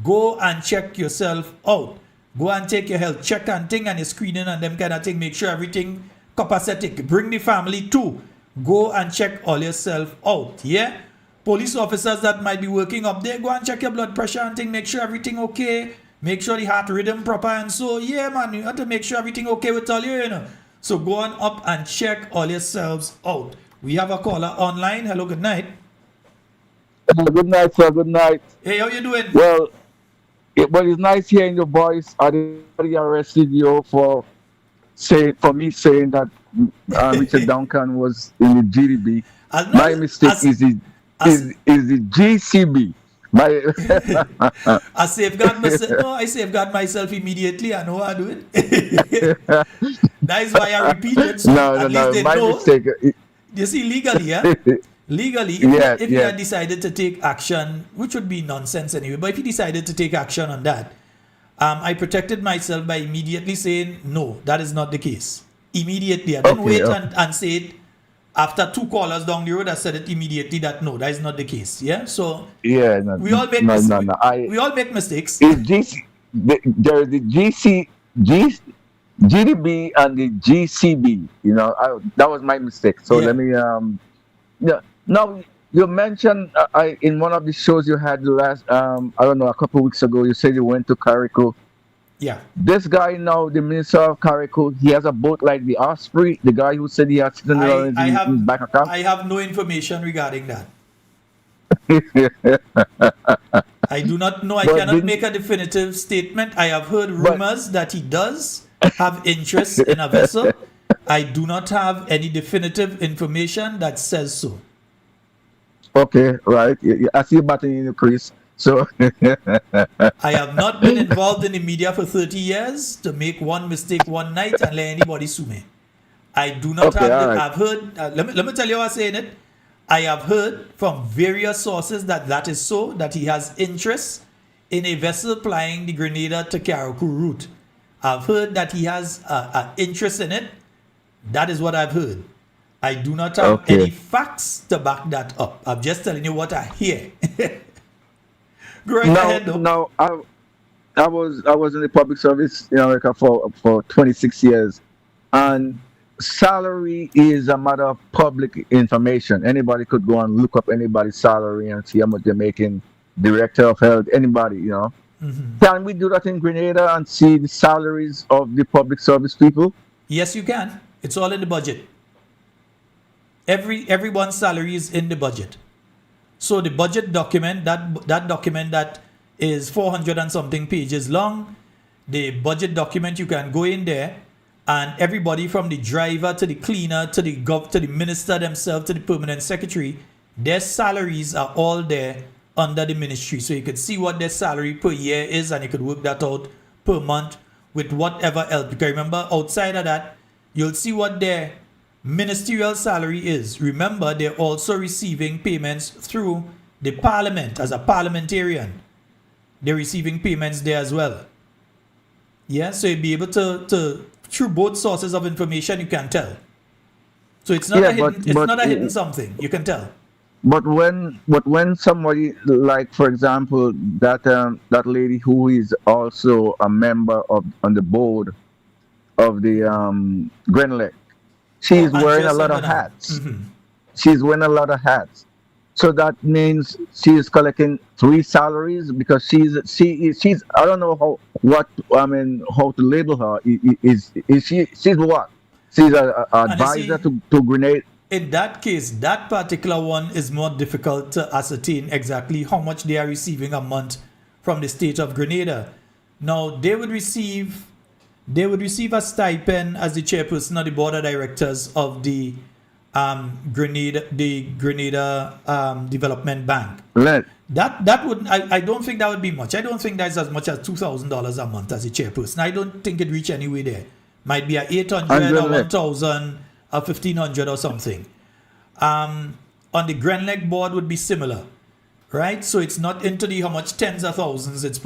go and check yourself out. Go and take your health check and thing and your screening and them kind of thing. Make sure everything copacetic. Bring the family too. Go and check all yourself out. Yeah? Police officers that might be working up there, go and check your blood pressure and thing. Make sure everything okay. Make sure the heart rhythm proper and so. Yeah, man. You have to make sure everything okay with all you, you know. So go on up and check all yourselves out. We have a caller online. Hello, good night. Good night, sir. Good night. Hey, how you doing? Well, it's nice hearing your voice. I didn't arrested you for me saying that Richard Duncan was in the GDB. My mistake is the GCB. I safeguard myself. No, I safeguard myself immediately. I know how to do it. That is why I repeat it. So no. My mistake. You see, legally, yeah. Legally, if you had decided to take action, which would be nonsense anyway, but if you decided to take action on that, I protected myself by immediately saying, no, that is not the case. Immediately. I didn't wait and say it after two callers down the road. I said it immediately that no, that is not the case. Yeah. So we all make mistakes. We all make mistakes. There's the GDB and the GCB. You know, that was my mistake. So let me Now you mentioned in one of the shows you had last I don't know, a couple of weeks ago, you said you went to Karakou Yeah. This guy now, the Minister of Carrico, he has a boat like the Osprey. The guy who said he had $600 I in his have bank account. I have no information regarding that. I do not know. I But cannot didn't- make a definitive statement. I have heard rumors that he does have interest in a vessel. I do not have any definitive information that says so. Okay, right. I see you batting in the crease. So I have not been involved in the media for 30 years to make one mistake one night and let anybody sue me. I do not Okay, have. all right. I've heard. Let me tell you how I'm saying it. I have heard from various sources that is so. That he has interest in a vessel plying the Grenada to Carriacou route. I've heard that he has an interest in it. That is what I've heard. I do not have Okay. any facts to back that up. I'm just telling you what I hear. Go right ahead, though. Now I was in the public service in America for 26 years, and salary is a matter of public information. Anybody could go and look up anybody's salary and see how much they're making. Director of health, anybody, you know. Can we do that in Grenada and see the salaries of the public service people? Yes, you can. It's all in the budget. Everyone's salary is in the budget. So the budget document, that document that is 400 and something pages long, the budget document, you can go in there and everybody from the driver to the cleaner to the minister themselves to the permanent secretary, their salaries are all there under the ministry. So you could see what their salary per year is and you could work that out per month with whatever else. Because remember, outside of that, you'll see what their ministerial salary is. Remember, they're also receiving payments through the parliament as a parliamentarian. They're receiving payments there as well. Yeah, so you'll be able to through both sources of information, you can tell. So it's not not a hidden something. You can tell. But when somebody, like for example that lady who is also a member on the board of the Grenlec, she's wearing a lot of hats. She's wearing a lot of hats. So that means she is collecting 3 salaries because she's I don't know how to label her. She's what? She's an advisor to Grenada. In that case, that particular one is more difficult to ascertain exactly how much they are receiving a month from the state of Grenada. Now, they would receive a stipend as the chairperson of the board of directors of the Grenada Development Bank. Right. That would I don't think that would be much. I don't think that's as much as $2,000 a month as a chairperson. I don't think it reach anywhere there. Might be a 800 or 1,000 or 1,500 or something. On the Grenlec board would be similar, right? So it's not into the how much tens of thousands. It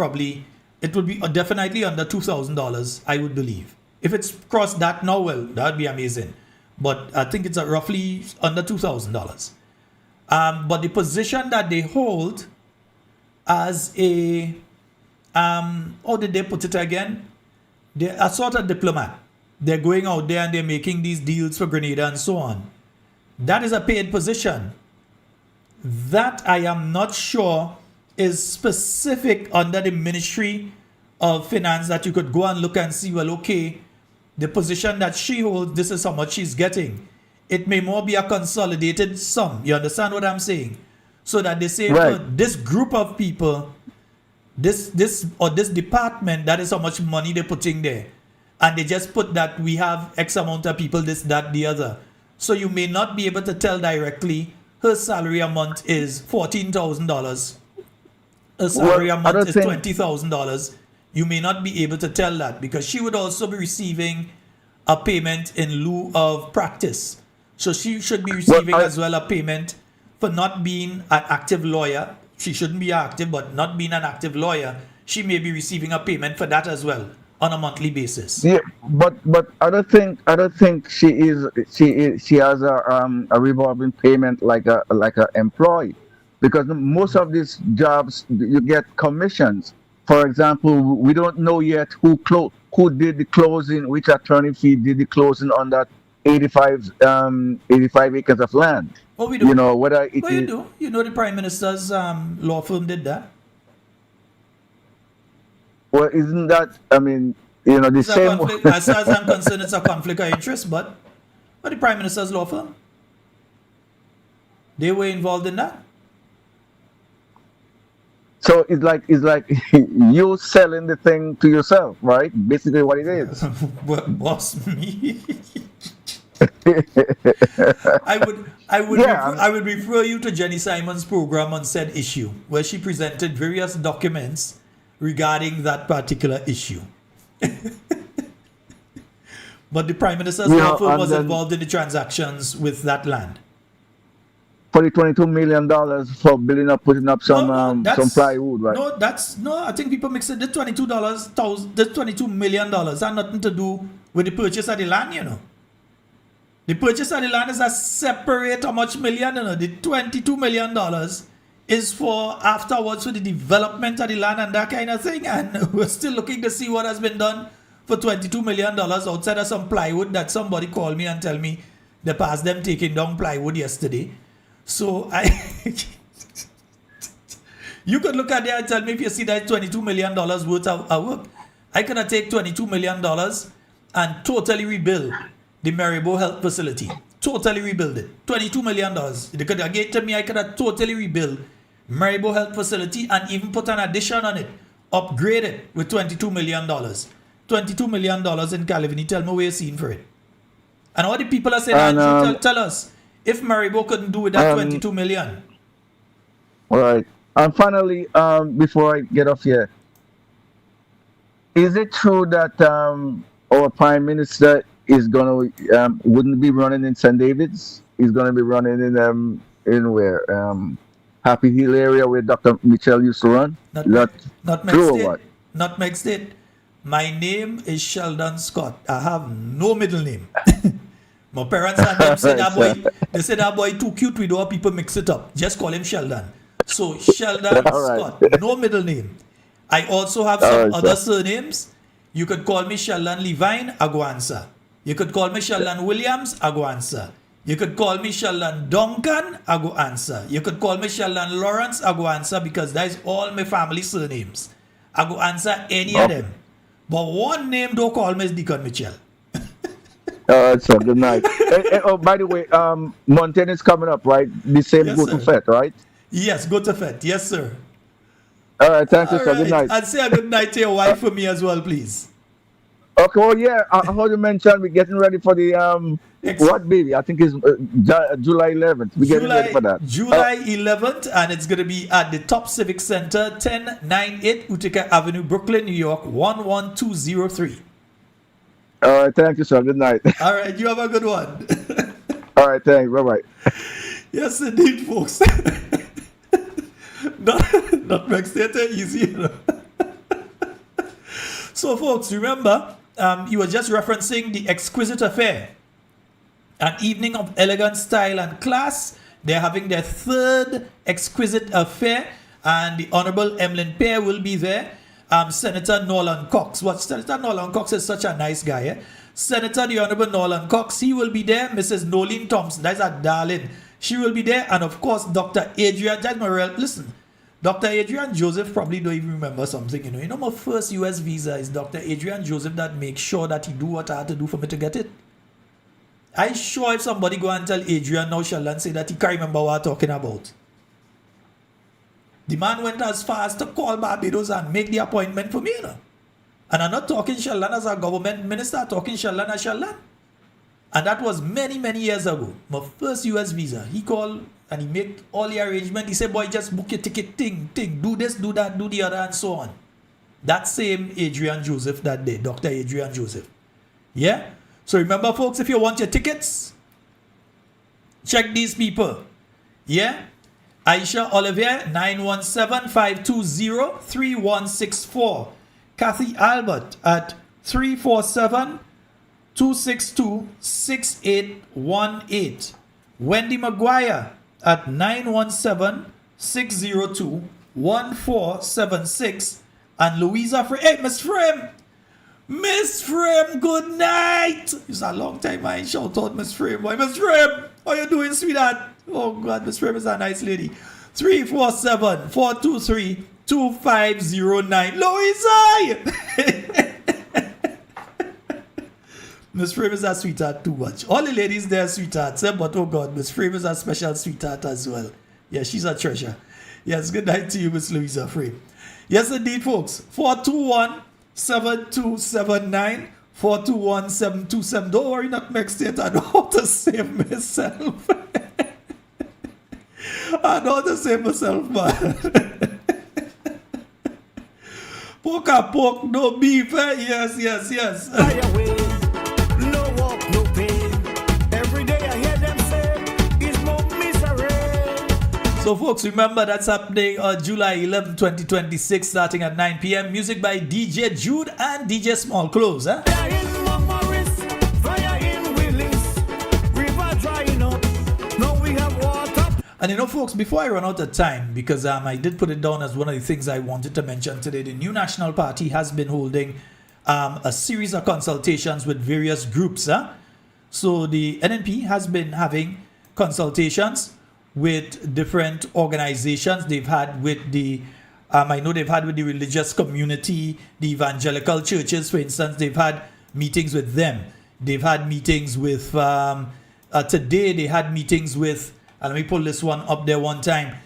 would be definitely under $2,000, I would believe. If it's crossed that now, well, that would be amazing. But I think it's roughly under $2,000. But the position that they hold as a how did they put it again? They're a sort of diplomat. They're going out there and they're making these deals for Grenada and so on. That is a paid position. That I am not sure is specific under the Ministry of Finance that you could go and look and see, well, okay, the position that she holds, this is how much she's getting. It may more be a consolidated sum. You understand what I'm saying? So that they say, right, for this group of people, this department, that is how much money they're putting there. And they just put that we have X amount of people, this, that, the other. So you may not be able to tell directly her salary a month is $14,000. Her salary a month is $20,000. You may not be able to tell that because she would also be receiving a payment in lieu of practice. So she should be receiving as well a payment for not being an active lawyer. She shouldn't be active, but not being an active lawyer, she may be receiving a payment for that as well on a monthly basis. Yeah, but I don't think she has a revolving payment like a employee, because most of these jobs you get commissions. For example, we don't know yet who did the closing, which attorney fee did the closing on that 85 acres of land. Oh, we do. You know whether it you do. You know the Prime Minister's law firm did that. Well, isn't that? I mean, you know, the It's a same. conflict, as far as I'm concerned, it's a conflict of interest, but the Prime Minister's law firm, they were involved in that. So it's like you selling the thing to yourself, right? Basically, what it is. Boss me. I would refer you to Jenny Simon's program on said issue, where she presented various documents regarding that particular issue. But the Prime Minister's law firm was involved in the transactions with that land. For the $22 million for putting up some plywood, right? No, I think people mix it. The $22 million has nothing to do with the purchase of the land, you know. The purchase of the land is a separate how much million, you know. The $22 million is for afterwards for the development of the land and that kind of thing. And we're still looking to see what has been done for $22 million outside of some plywood that somebody called me and tell me they passed them taking down plywood yesterday. So you could look at there and tell me if you see that $22 million worth of work. I could take $22 million and totally rebuild the Maribo Health Facility. Totally rebuild it. $22 million. They could again tell me I could have totally rebuild Maribo Health Facility and even put an addition on it. Upgrade it with $22 million. $22 million in Calavini. Tell me where you're seeing for it. And all the people are saying, tell us. If Maribo couldn't do with that 22 million. All right. And finally, before I get off here, is it true that our Prime Minister is going to wouldn't be running in St. David's? He's going to be running in where? Happy Hill area where Dr. Mitchell used to run? Not true or what? Not Meg State. My name is Sheldon Scott. I have no middle name. My parents and them say that boy, they say that boy too cute, we don't want people mix it up. Just call him Sheldon. So Sheldon Scott, no middle name. I also have some other surnames. You could call me Sheldon Levine, I go answer. You could call me Sheldon Williams, I go answer. You could call me Sheldon Duncan, I go answer. You could call me Sheldon Lawrence, I go answer, because that is all my family surnames. I go answer any of them. But one name don't call me is Deacon Mitchell. So good night. Oh, by the way, Mountain is coming up, right? The same Yes, go to sir. Fete, right? Yes, go to Fete. Yes, sir. All right, thank you, All sir. right. Good night. And say a good night to your wife for me as well, please. Okay, well, yeah, I heard you mention we're getting ready for the, what baby? I think it's July 11th. We're getting ready for that. July 11th, and it's going to be at the Top Civic Center, 1098 Utica Avenue, Brooklyn, New York, 11203. All right, thank you, sir. Good night. All right, you have a good one. All right, thanks. Bye-bye. Yes, indeed, folks. not Meg State easy, you know. So, folks, remember, you were just referencing the Exquisite Affair, an evening of elegant style and class. They're having their third Exquisite Affair, and the Honorable Emlyn Pear will be there. Senator Nolan Cox. Senator Nolan Cox is such a nice guy. Eh? Senator the Honorable Nolan Cox, he will be there. Mrs. Nolene Thompson, that's a darling. She will be there. And of course, Dr. Adrian, listen, Dr. Adrian Joseph probably don't even remember something, you know. You know, my first US visa is Dr. Adrian Joseph that makes sure that he do what I had to do for me to get it. I sure if somebody go and tell Adrian now, Sheldon say that he can't remember what I'm talking about. The man went as far as to call Barbados and make the appointment for me, you know. And I'm not talking Sheldon as a government minister, I'm talking Sheldon as Sheldon. And that was many, many years ago. My first US visa. He called and he made all the arrangement. He said, boy, just book your ticket, do this, do that, do the other, and so on. That same Adrian Joseph that day, Dr. Adrian Joseph. Yeah? So remember, folks, if you want your tickets, check these people. Yeah? Aisha Olivier, 917-520-3164. Kathy Albert at 347-262-6818. Wendy Maguire at 917-602-1476. And Louisa Frame. Hey, Miss Frame! Miss Frame, good night! It's a long time I ain't shout out Miss Frame. Why, Miss Frame? How you doing, sweetheart? Oh, God, Miss Frame is a nice lady. 347-423 2509. Louisa! Miss Frame is a sweetheart too much. All the ladies there are sweethearts, but oh God, Miss Frame is a special sweetheart as well. Yeah, she's a treasure. Yes, good night to you, Miss Louisa Frame. Yes, indeed, folks. 421-7279. 421-727. Don't worry, not next yet. I know how to save myself. I know how to save myself, man. Poke a poke, no beef, eh? Yes, yes, yes. No walk, no pain. Every day I hear them say, it's more misery. So, folks, remember that's happening on July 11, 2026, starting at 9 p.m. Music by DJ Jude and DJ Small Clothes, eh? Fire in Montmoris, fire in Willis, river drying up. Now we have water. And you know, folks, before I run out of time, because I did put it down as one of the things I wanted to mention today, the New National Party has been holding a series of consultations with various groups. So the NNP has been having consultations with different organizations. They've had with the, I know they've had with the religious community, the evangelical churches, for instance. They've had meetings with them. They've had meetings with, today they had meetings with, let me pull this one up there one time.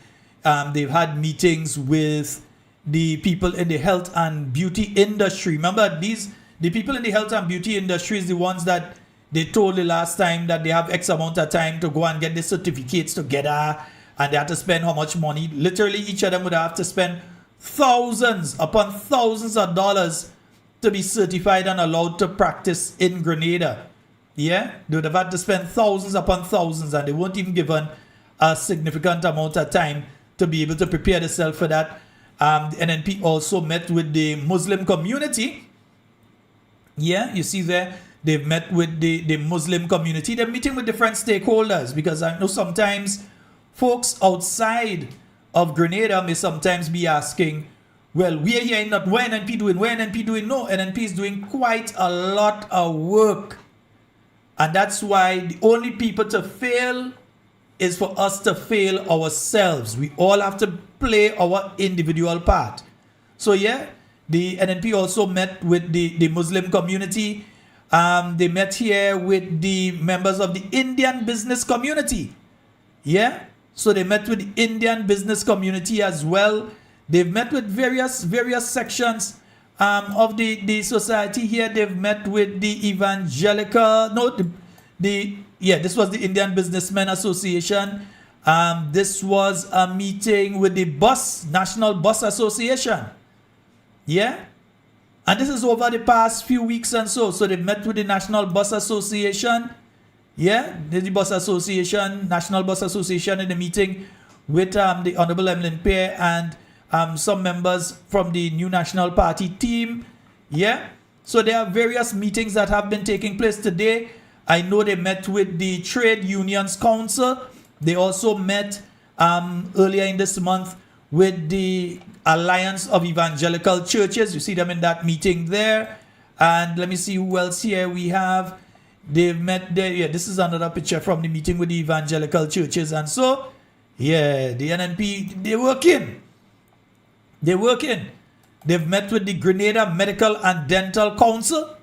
They've had meetings with the people in the health and beauty industry. Remember, the people in the health and beauty industry is the ones that they told the last time that they have X amount of time to go and get the certificates together, and they had to spend how much money. Literally, each of them would have to spend thousands upon thousands of dollars to be certified and allowed to practice in Grenada. Yeah, they would have had to spend thousands upon thousands, and they weren't even given a significant amount of time to be able to prepare themselves for that. The NNP also met with the Muslim community. Yeah, you see there, they've met with the Muslim community. They're meeting with different stakeholders, because I know sometimes folks outside of Grenada may sometimes be asking, well, we're hearing not what NNP doing, where NNP doing. No, NNP is doing quite a lot of work. And that's why the only people to fail is for us to fail ourselves. We all have to play our individual part. So yeah, the NNP also met with the Muslim community. They met here with the members of the Indian business community. Yeah, so they met with the Indian business community as well. They've met with various sections of the society here. They've met with the evangelical, this was the Indian Businessmen Association. This was a meeting with the National Bus Association. Yeah, and this is over the past few weeks and so they've met with the National Bus Association. Yeah, the Bus Association, National Bus Association, in the meeting with the Honorable Emlyn Pear and some members from the New National Party team. Yeah, so there are various meetings that have been taking place today. I know they met with the Trade Unions Council. They also met earlier in this month with the Alliance of Evangelical Churches. You see them in that meeting there. And let me see who else here we have. They've met there. Yeah, this is another picture from the meeting with the evangelical churches. And so, yeah, the NNP, they're working. They're working. They've met with the Grenada Medical and Dental Council.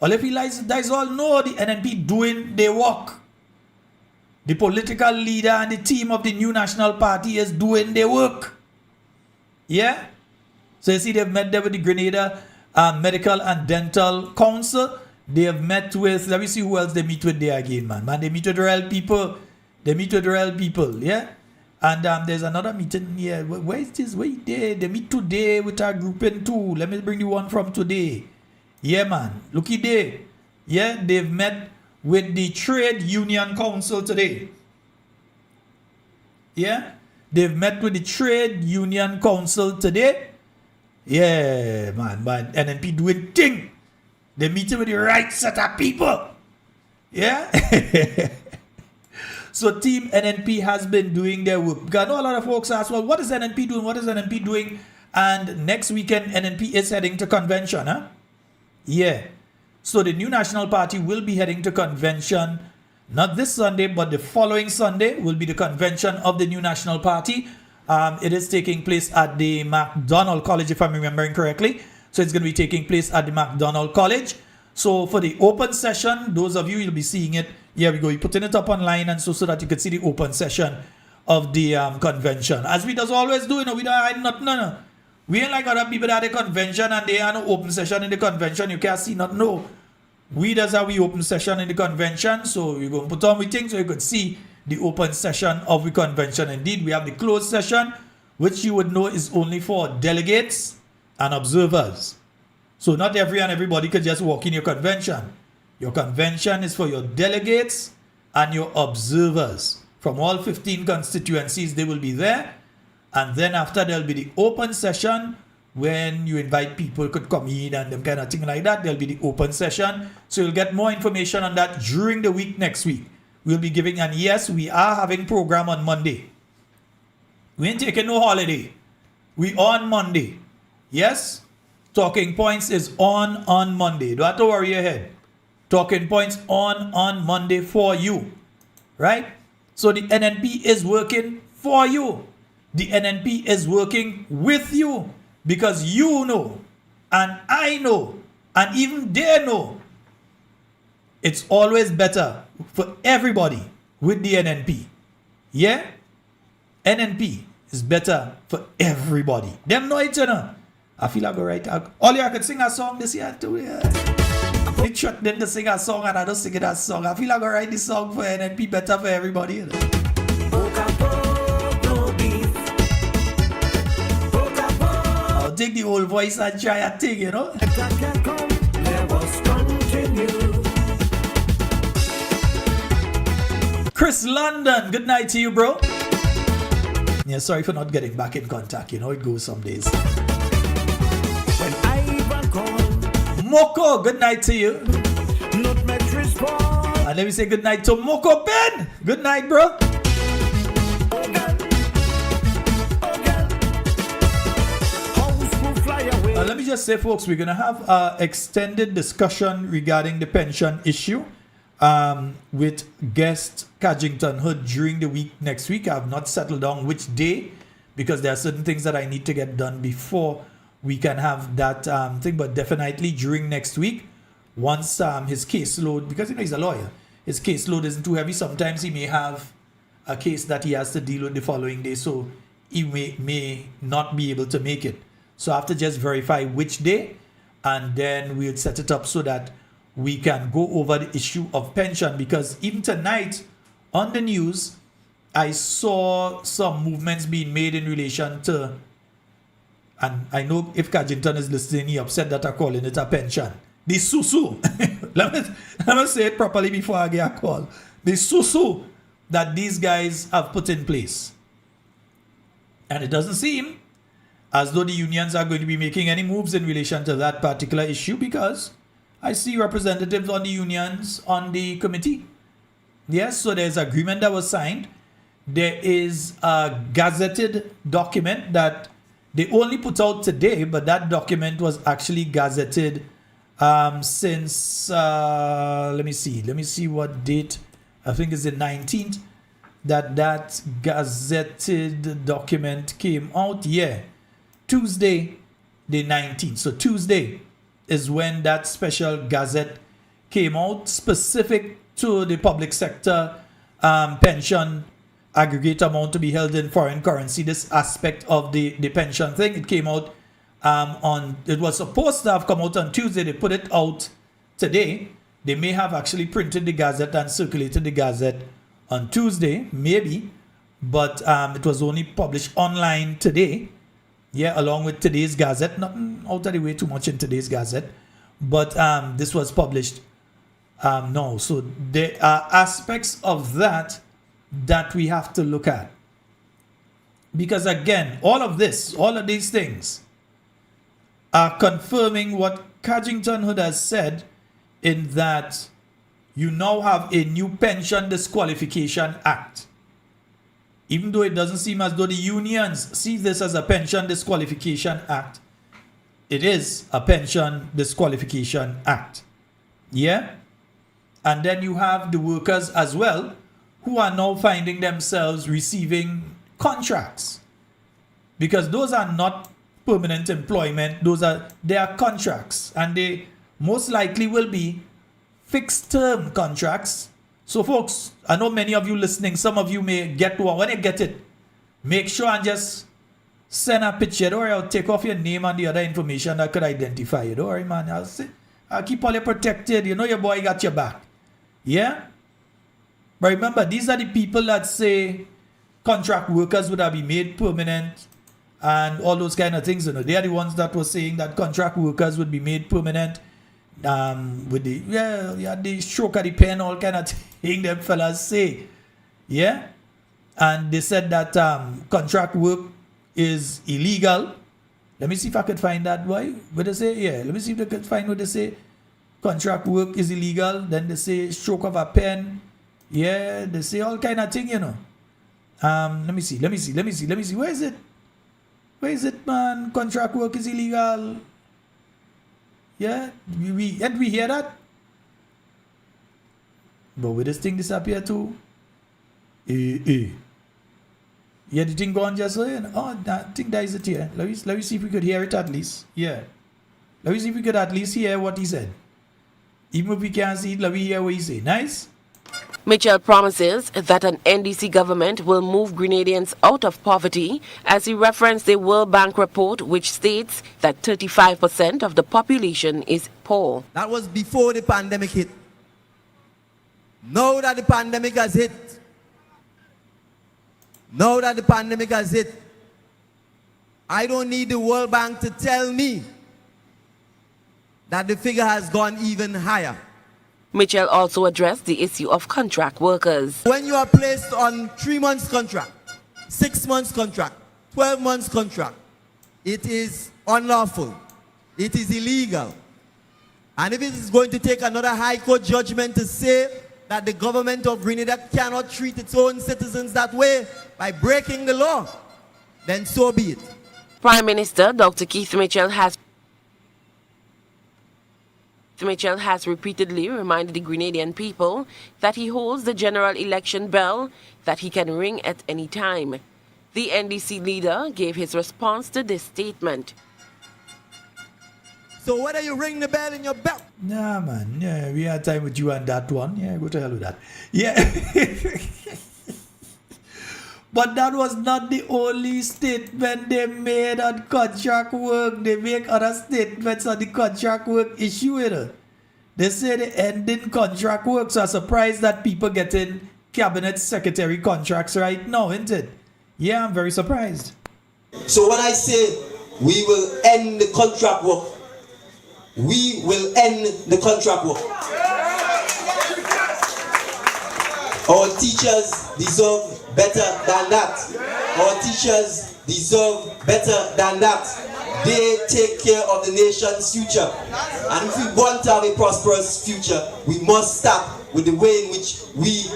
All of you guys all know the NNP doing their work. The political leader and the team of the New National Party is doing their work. Yeah? So you see they've met there with the Grenada Medical and Dental Council. They have met with, let me see who else they meet with there again, man. They meet with real people. They meet with real people, yeah? And there's another meeting here. Where is this? Wait there. They meet today with our grouping too. Let me bring you one from today. Yeah, man. Looky there. Yeah, they've met with the Trade Union Council today. Yeah, they've met with the Trade Union Council today. Yeah, man. NNP doing thing. They're meeting with the right set of people. Yeah. So Team NNP has been doing their work. Because I know a lot of folks ask, well, what is NNP doing? What is NNP doing? And next weekend, NNP is heading to convention, huh? Yeah. So the New National Party will be heading to convention, not this Sunday, but the following Sunday will be the convention of the New National Party. It is taking place at the McDonald College, if I'm remembering correctly. So it's going to be taking place at the McDonald College. So for the open session, those of you will be seeing it. Here we go. You're putting it up online, and so that you can see the open session of the convention. As we does always do, we don't hide nothing. No. We ain't like other people that at the convention and they are no open session in the convention. You can't see nothing. No. We does have we open session in the convention. So we're going to put on we things so you could see the open session of the convention. Indeed, we have the closed session, which you would know is only for delegates and observers. So not everybody could just walk in your convention. Your convention is for your delegates and your observers. From all 15 constituencies, they will be there. And then after, there'll be the open session when you invite people could come in and them kind of thing like that. There'll be the open session. So you'll get more information on that during the week next week. We'll be giving, and yes, we are having program on Monday. We ain't taking no holiday. We on Monday. Yes? Talking Points is on Monday. Don't have to worry your head. Talking Points on Monday for you. Right? So the NNP is working for you. The NNP is working with you. Because you know, and I know, and even they know, it's always better for everybody with the NNP. Yeah? NNP is better for everybody. Them know it, you know. I feel I go right. All you could sing a song this year too. Yeah. They shut them to sing a song and I don't sing that song. I feel I go write this song for NNP better for everybody. You know. I'll take the old voice and try a thing, you know. Chris London, good night to you, bro. Yeah, sorry for not getting back in contact. You know, it goes some days. When I call, Moko, good night to you. And let me say good night to Moko Ben. Good night, bro. Let me just say, folks, we're going to have an extended discussion regarding the pension issue with guest Cadgington Hood during the week next week. I have not settled down which day because there are certain things that I need to get done before we can have that thing. But definitely during next week, once his caseload, because you know he's a lawyer, his caseload isn't too heavy. Sometimes he may have a case that he has to deal with the following day, so he may not be able to make it. So I have to just verify which day, and then we'll set it up so that we can go over the issue of pension. Because even tonight on the news, I saw some movements being made in relation to, and I know if Cadgington is listening, he upset that I'm calling it a pension. The susu. let me say it properly before I get a call. The susu that these guys have put in place. And it doesn't seem as though the unions are going to be making any moves in relation to that particular issue, because I see representatives on the unions on the committee. Yes, so there's agreement that was signed. There is a gazetted document that they only put out today, but that document was actually gazetted since, let me see what date. I think it's the 19th that gazetted document came out. Yeah. Tuesday, the 19th. So Tuesday is when that special gazette came out, specific to the public sector pension aggregate amount to be held in foreign currency. This aspect of the pension thing, it came out it was supposed to have come out on Tuesday. They put it out today. They may have actually printed the gazette and circulated the gazette on Tuesday, maybe, but it was only published online today. Yeah, along with today's gazette. Nothing out of the way too much in today's gazette. But this was published. No, so there are aspects of that we have to look at. Because again, all of these things are confirming what Cadgington Hood has said, in that you now have a new Pension Disqualification Act. Even though it doesn't seem as though the unions see this as a Pension Disqualification Act, it is a Pension Disqualification Act. Yeah? And then you have the workers as well, who are now finding themselves receiving contracts. because those are not permanent employment. They are contracts, and they most likely will be fixed term contracts. So folks, I know many of you listening, some of you may get one. When you get it, make sure and just send a picture, or I'll take off your name and the other information that could identify you. Don't worry, man. I'll keep all you protected. You know your boy got your back. Yeah? But remember, these are the people that say contract workers would have been made permanent and all those kind of things. You know, they are the ones that were saying that contract workers would be made permanent with the stroke of the pen, all kind of thing them fellas say. Yeah? And they said that contract work is illegal. Let me see if I could find that. Why? What they say? Yeah, let me see if they could find what they say. Contract work is illegal. Then they say stroke of a pen. Yeah, they say all kind of thing, you know. Let me see. Where is it? Where is it, man? Contract work is illegal. Yeah, we hear that. But will this thing disappear too? Yeah, the thing gone just so, you know. Oh, I think that is it here. Let me see if we could hear it at least. Yeah. Let me see if we could at least hear what he said. Even if we can't see it, let me hear what he said. Nice? Mitchell promises that an NDC government will move Grenadians out of poverty, as he referenced a World Bank report which states that 35% of the population is poor. That was before the pandemic hit. Now that the pandemic has hit, I don't need the World Bank to tell me that the figure has gone even higher. Mitchell also addressed the issue of contract workers. When you are placed on 3 months contract, 6 months contract, 12 months contract, it is unlawful. It is illegal. And if it is going to take another High Court judgment to say that the government of Grenada cannot treat its own citizens that way by breaking the law, then so be it. Prime Minister Dr. Keith Mitchell has repeatedly reminded the Grenadian people that he holds the general election bell that he can ring at any time. The NDC leader gave his response to this statement. So whether you ring the bell in your belt? Nah, man. Yeah, we had time with you on that one. Yeah, go to hell with that. Yeah. But that was not the only statement they made on contract work. They make other statements on the contract work issue. You know? They say they're ending contract work. So I'm surprised that people getting cabinet secretary contracts right now, isn't it? Yeah, I'm very surprised. So when I say we will end the contract work, we will end the contract work. Our teachers deserve better than that. Our teachers deserve better than that. They take care of the nation's future. And if we want to have a prosperous future, we must start with the way in which we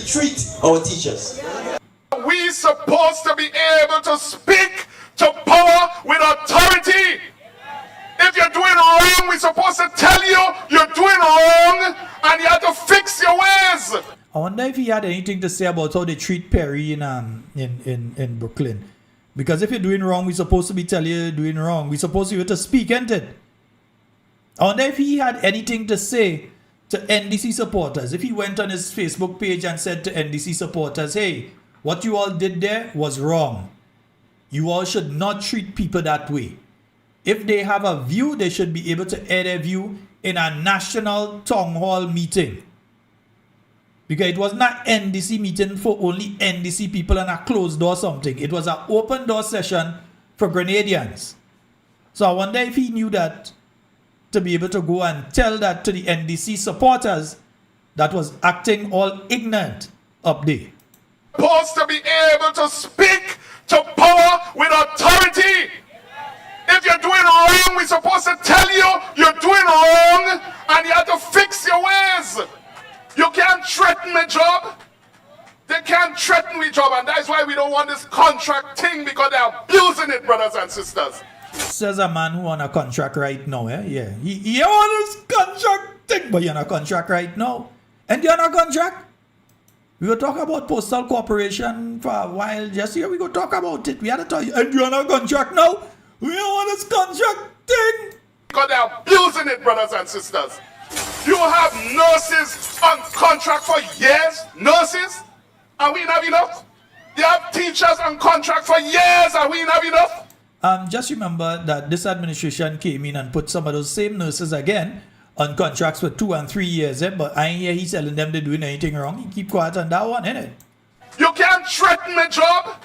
treat our teachers. We're supposed to be able to speak to power with authority. If you're doing wrong, we're supposed to tell you you're doing wrong and you have to fix your ways. I wonder if he had anything to say about how they treat Perry in Brooklyn. Because if you're doing wrong, we're supposed to be telling you you're doing wrong. We're supposed to be able to speak, isn't it? I wonder if he had anything to say to NDC supporters. If he went on his Facebook page and said to NDC supporters, hey, what you all did there was wrong. You all should not treat people that way. If they have a view, they should be able to air their view in a national town hall meeting. Because it was not NDC meeting for only NDC people and a closed door something. It was an open door session for Grenadians. So I wonder if he knew that, to be able to go and tell that to the NDC supporters that was acting all ignorant up there. Supposed to be able to speak to power with authority. If you're doing wrong, we're supposed to tell you you're doing wrong and you have to fix your ways. You can't threaten the job. They can't threaten the job, and that's why we don't want this contract thing, because they're abusing it, brothers and sisters. Says a man who on a contract right now, eh? Yeah. He on his contract thing, but you're on a contract right now. And you're on a contract? We will talk about Postal Corporation for a while. Just here we go talk about it. We had to tell you, and you're on a contract now? We don't want this contract thing. Because they're abusing it, brothers and sisters. You have nurses on contract for years, nurses, and we not have enough. You have teachers on contract for years, and we not have enough. Just remember that this administration came in and put some of those same nurses again on contracts for 2 and 3 years, but I ain't hear he's telling them they're doing anything wrong. He keep quiet on that one, innit? You can't threaten the job.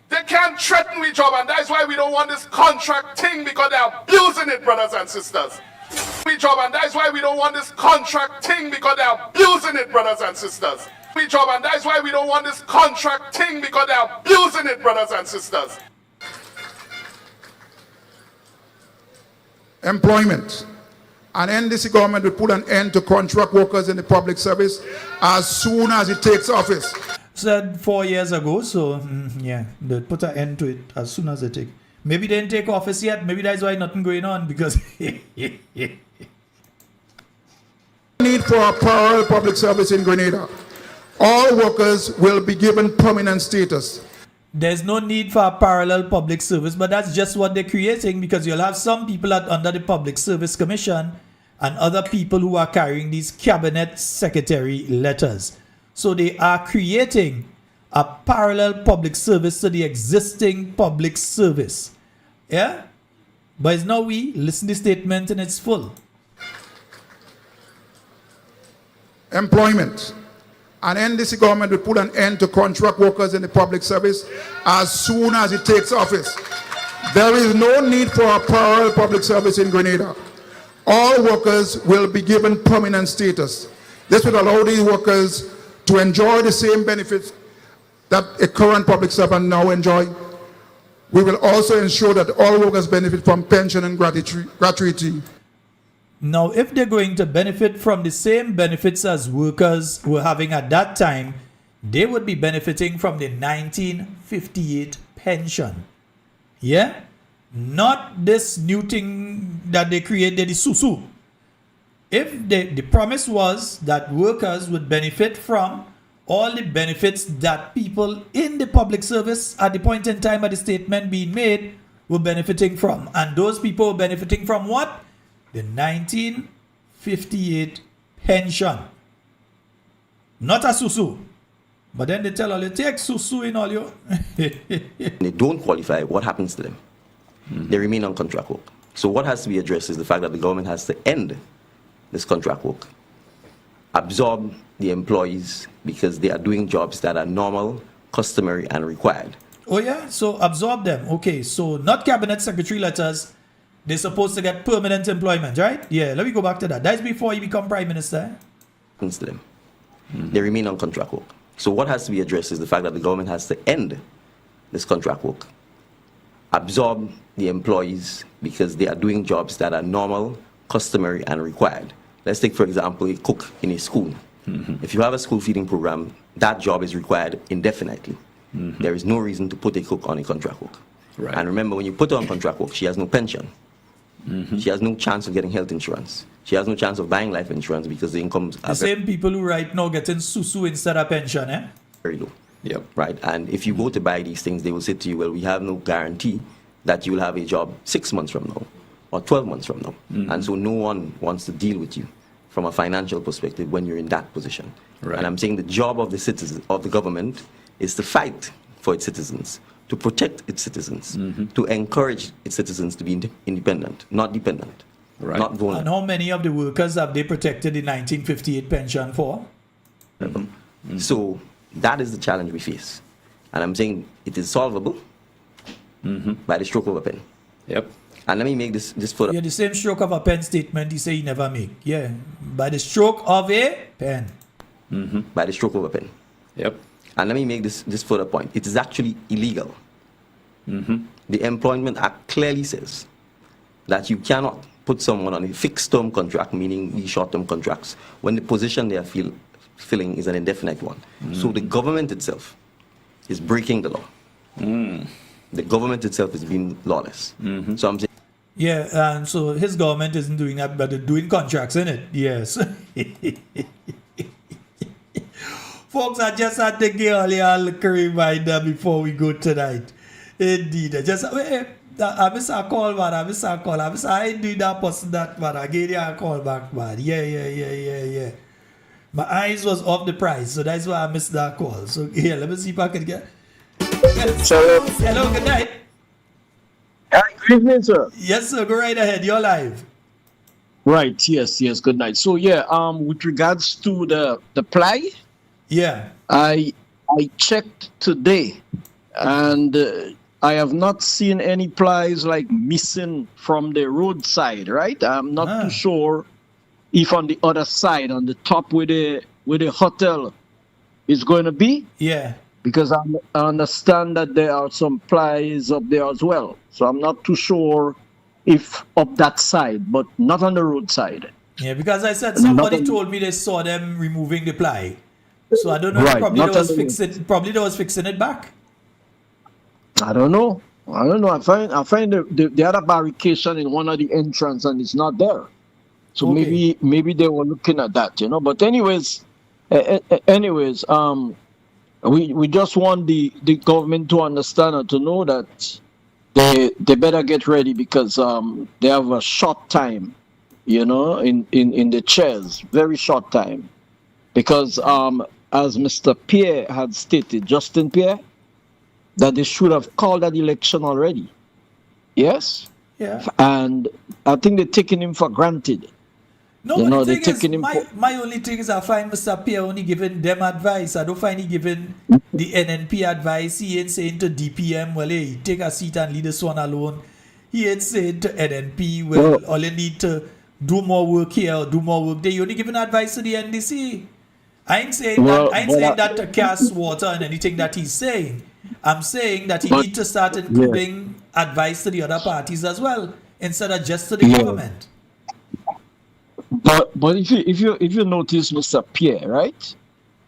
They can't threaten the job, and that's why we don't want this contract thing, because they're abusing it, brothers and sisters. We job, and that's why we don't want this contract thing, because they're abusing it, brothers and sisters. We job, and that's why we don't want this contract thing, because they're abusing it, brothers and sisters. Employment. An NDC government will put an end to contract workers in the public service as soon as it takes office. Said 4 years ago, so yeah, they put an end to it as soon as they take. Maybe they didn't take office yet. Maybe that's why nothing going on, because need for a parallel public service in Grenada. All workers will be given permanent status. there's no need for a parallel public service, but that's just what they're creating, because you'll have some people under the Public Service Commission and other people who are carrying these cabinet secretary letters. So they are creating a parallel public service to the existing public service. Yeah? But it's now we listen to the statement in its full. Employment. An NDC government will put an end to contract workers in the public service as soon as it takes office. There is no need for a parallel public service in Grenada. All workers will be given permanent status. This would allow these workers to enjoy the same benefits that a current public servant now enjoy. We will also ensure that all workers benefit from pension and gratuity. Now, if they're going to benefit from the same benefits as workers were having at that time, they would be benefiting from the 1958 pension. Yeah? Not this new thing that they created, the susu. If the promise was that workers would benefit from all the benefits that people in the public service at the point in time of the statement being made were benefiting from. And those people were benefiting from what? The 1958 pension. Not a susu. But then they tell all you, take susu in all you. They don't qualify, what happens to them? They remain on contract work. So what has to be addressed is the fact that the government has to end this contract work. Absorb the employees because they are doing jobs that are normal, customary, and required. Oh yeah? So absorb them. Okay, so not cabinet secretary letters. They're supposed to get permanent employment, right? Yeah, let me go back to that. That's before you become prime minister. Happens to them. They remain on contract work. So what has to be addressed is the fact that the government has to end this contract work. Absorb the employees because they are doing jobs that are normal, customary, and required. Let's take, for example, a cook in a school. If you have a school feeding program, that job is required indefinitely. There is no reason to put a cook on a contract work. Right. And remember, when you put her on contract work, she has no pension. She has no chance of getting health insurance. She has no chance of buying life insurance because the incomes are the same people who right now getting susu instead of pension, eh? very low. Yep. Right. And if you go to buy these things, they will say to you, well, we have no guarantee that you will have a job 6 months from now or 12 months from now. And so no one wants to deal with you from a financial perspective when you're in that position. Right. And I'm saying the job of the citizens, of the government, is to fight for its citizens, to protect its citizens, to encourage its citizens to be independent, not dependent, not vulnerable. And how many of the workers have they protected the 1958 pension for? So that is the challenge we face. And I'm saying it is solvable by the stroke of a pen. Yep. And let me make this further. Yeah, the same stroke of a pen statement he say he never make. Yeah, by the stroke of a pen. By the stroke of a pen. Yep. And let me make this further point. It is actually illegal. The Employment Act clearly says that you cannot put someone on a fixed term contract, meaning these short term contracts, when the position they are filling is an indefinite one. So the government itself is breaking the law. The government itself is being lawless. So I'm saying. Yeah, and so his government isn't doing that, but they're doing contracts, isn't it? Yes. Folks, I just had to give all y'all a reminder before we go tonight. Indeed. I miss a call, man. I ain't doing that person that, man. I gave you a call back, man. Yeah. My eyes was off the prize, so that's why I missed that call. So, here, let me see if I can get... Hello, good night. Good evening, sir. Yes, sir. Go right ahead. You're live. Right. Yes. Good night. So, with regards to the ply, yeah, I checked today, and I have not seen any plies like missing from the roadside. Right. I'm not too sure if on the other side, on the top where the hotel is going to be. Yeah. Because I understand that there are some plies up there as well. So I'm not too sure if up that side, but not on the roadside. Yeah, because I said somebody told me they saw them removing the ply. So I don't know if probably they was fixing it back. I don't know. I find the other barricade in one of the entrance and it's not there. So maybe they were looking at that, But anyways, we just want the government to understand and to know that they better get ready because they have a short time, in the chairs, very short time. Because as Mr. Pierre had stated, Justin Pierre, that they should have called that election already. Yes? Yeah. And I think they're taking him for granted. No, the thing is, my only thing is I find Mr. Pierre only giving them advice. I don't find he giving the NNP advice. He ain't saying to DPM, well, hey, take a seat and lead this one alone. He ain't saying to NNP, well, all you need to do more work here or do more work there. You only giving advice to the NDC. I ain't saying that to cast water on anything that he's saying. I'm saying that he need to start including advice to the other parties as well, instead of just to the government. But if you notice Mr. Pierre, right?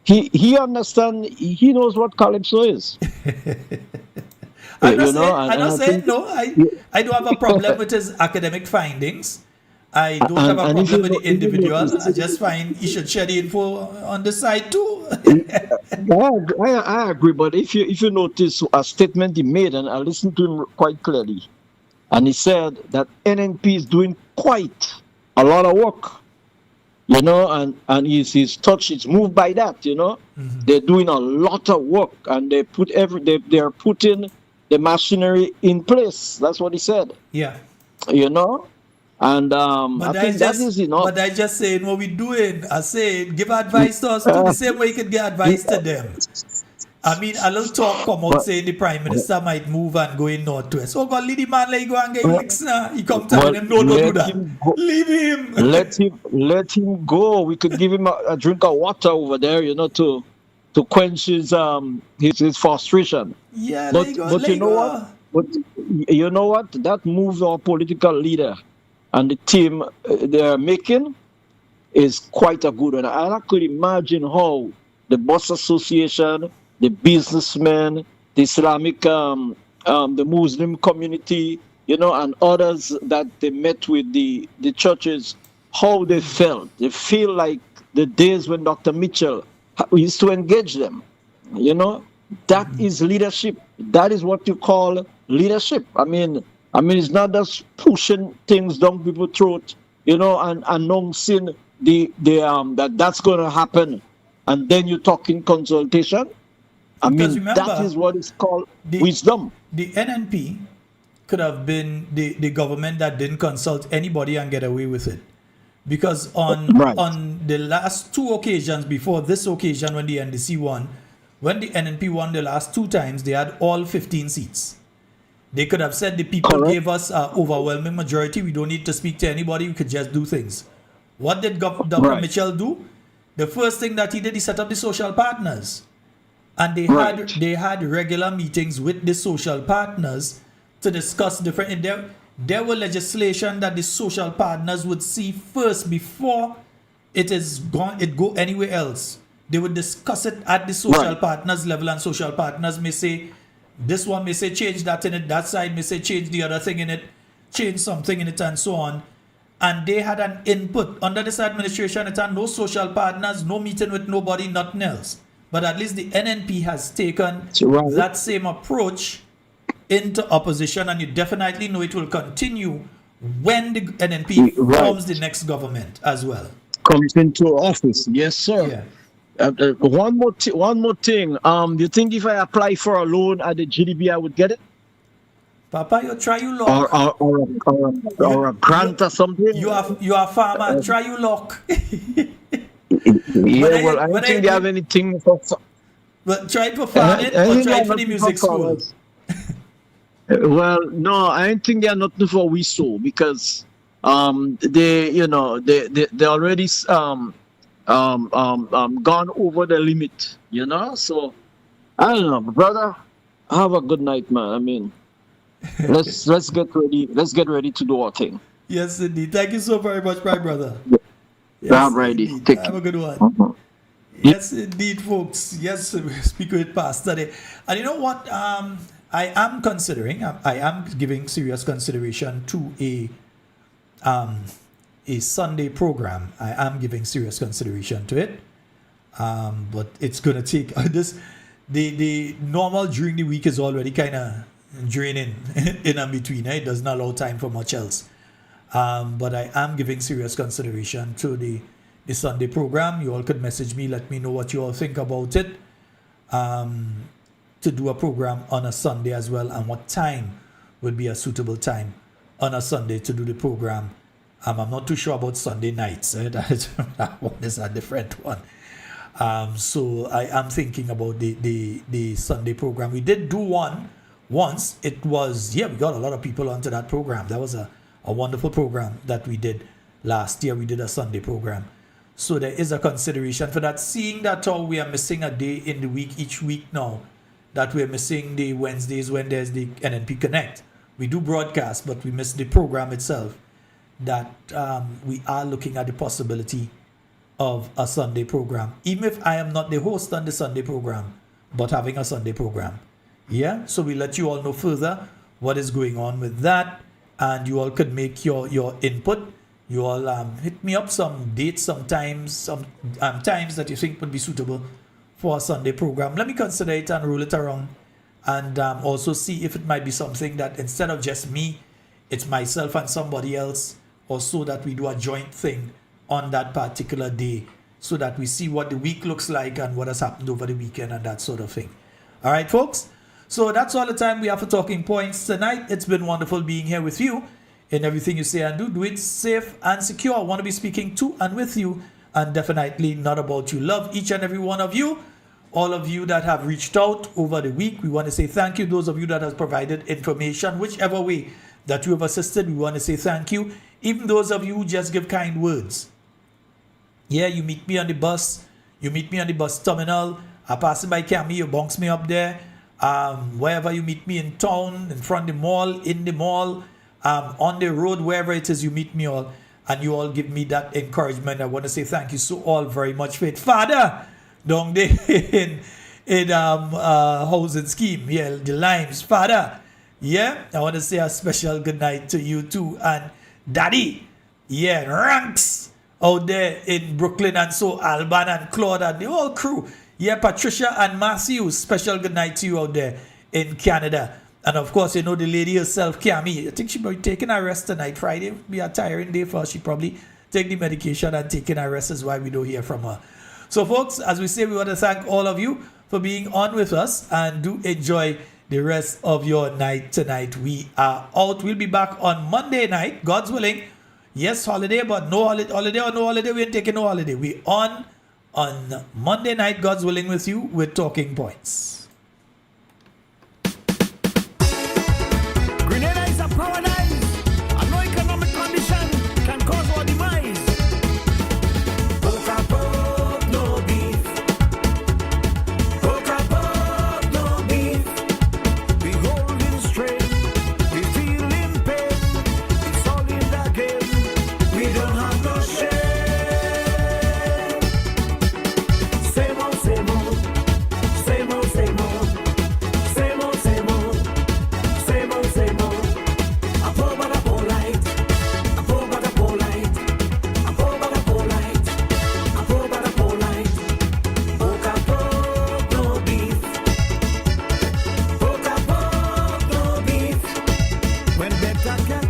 He understands. He knows what calypso is. I don't have a problem with his academic findings. I don't have a problem with the individual. I just find he should share the info on the side too. I agree, but if you notice a statement he made, and I listened to him quite clearly, and he said that NNP is doing quite a lot of work, and he's moved by that, Mm-hmm. They're doing a lot of work, and they are putting the machinery in place. That's what he said. Yeah. And I think that is enough. But I just saying what we're doing. I say give advice to us too, the same way you could give advice to them. I mean, a little talk come out saying the Prime Minister might move and go in Northwest. Oh God, leave the man like go and get licks now. He come telling him, no, don't do that. Leave him. Let him go. We could give him a drink of water over there, to quench his frustration. Yeah, but you know what? But you know what? That move our political leader and the team they are making is quite a good one. And I could imagine how the bus association, the businessmen, the Islamic, the Muslim community, and others that they met with the churches, how they felt. They feel like the days when Dr. Mitchell used to engage them. That is leadership. That is what you call leadership. I mean, it's not just pushing things down people's throat, and announcing that's going to happen, and then you're talking consultation. Remember, that is what is called wisdom. The NNP could have been the government that didn't consult anybody and get away with it. Because on the last two occasions before this occasion when the NDC won, when the NNP won the last two times, they had all 15 seats. They could have said the people gave us an overwhelming majority. We don't need to speak to anybody. We could just do things. What did Dr. Mitchell do? The first thing that he did, he set up the social partners. And they had regular meetings with the social partners to discuss different... There were legislation that the social partners would see first before it go anywhere else. They would discuss it at the social partners level, and social partners may say, this one may say change that in it, that side may say change the other thing in it, change something in it, and so on. And they had an input. Under this administration, it had no social partners, no meeting with nobody, nothing else. but at least the NNP has taken Right. that same approach into opposition, and you definitely know it will continue when the NNP Right. forms the next government as well. Comes into office. Yes, sir. Yeah. One more thing. Do you think if I apply for a loan at the GDB, I would get it? Papa, you try your luck. Or a grant or something? You are a farmer. Try your luck. Yeah, well, I don't think they have anything for. But try it for farming or try it for the music school. Well, no, I don't think they are nothing for we so because they already gone over the limit, So I don't know, brother. Have a good night, man. I mean, let's get ready. Let's get ready to do our thing. Yes, indeed. Thank you so very much, my brother. Yes, I'm ready. Have a good one. Yes, indeed, folks. Yes, we speak with Pastor today. And you know what? I am considering. I am giving serious consideration to a Sunday program. I am giving serious consideration to it. But it's gonna take this. The normal during the week is already kind of draining in and between. It doesn't allow time for much else. But I am giving serious consideration to the Sunday program. You all could message me, let me know what you all think about it. To do a program on a Sunday as well, and what time would be a suitable time on a Sunday to do the program. I'm not too sure about Sunday nights. That one is a different one. So I am thinking about the Sunday program. We did do one once. It was, we got a lot of people onto that program. That was a wonderful program that we did last year. We did a Sunday program. So there is a consideration for that. Seeing that how we are missing a day in the week, each week now, that we're missing the Wednesdays when there's the NNP Connect. We do broadcast, but we miss the program itself. That we are looking at the possibility of a Sunday program. Even if I am not the host on the Sunday program, but having a Sunday program. Yeah, so we let you all know further what is going on with that. And you all could make your input. You all hit me up some dates, some times that you think would be suitable for a Sunday program. Let me consider it and roll it around, and also see if it might be something that instead of just me, it's myself and somebody else, or so that we do a joint thing on that particular day, so that we see what the week looks like and what has happened over the weekend and that sort of thing. All right, folks. So that's all the time we have for Talking Points tonight. It's been wonderful being here with you. In everything you say and do it safe and secure. I want to be speaking to and with you, and definitely not about you. Love each and every one of you. All of you that have reached out over the week, we want to say thank you. Those of you that have provided information, whichever way that you have assisted, we want to say thank you. Even those of you who just give kind words. Yeah, you meet me on the bus. You meet me on the bus terminal. I pass by Cammy, you bounce me up there. Wherever you meet me in town, in front of the mall, in the mall, on the road, wherever it is, you meet me all, and you all give me that encouragement. I want to say thank you so all very much for it. Father, down there in housing scheme, yeah, the Limes, Father, yeah, I want to say a special good night to you too, and Daddy, yeah, Ranks out there in Brooklyn, and so Alban and Claude and the whole crew, yeah, Patricia and Matthew, special good night to you out there in Canada. And of course, you know the lady herself, Cammy. I think she might be taking her rest tonight. Friday will be a tiring day for her. She probably take the medication and taking her rest is why we don't hear from her. So folks, as we say, we want to thank all of you for being on with us, and do enjoy the rest of your night tonight. We are out. We'll be back on Monday night, God's willing. Yes, holiday, but no holiday or no holiday. We ain't taking no holiday. We on Monday night, God's willing, with you with Talking Points. Grenada is a paradise, and no economic condition can cause our demise. Pork and pork, no beef. Pork and pork, no beef. We holding straight, we feeling pain. It's all in the game, we don't have no shame. Same old, same old, same old, same old, same old, same old, same old, same old. I can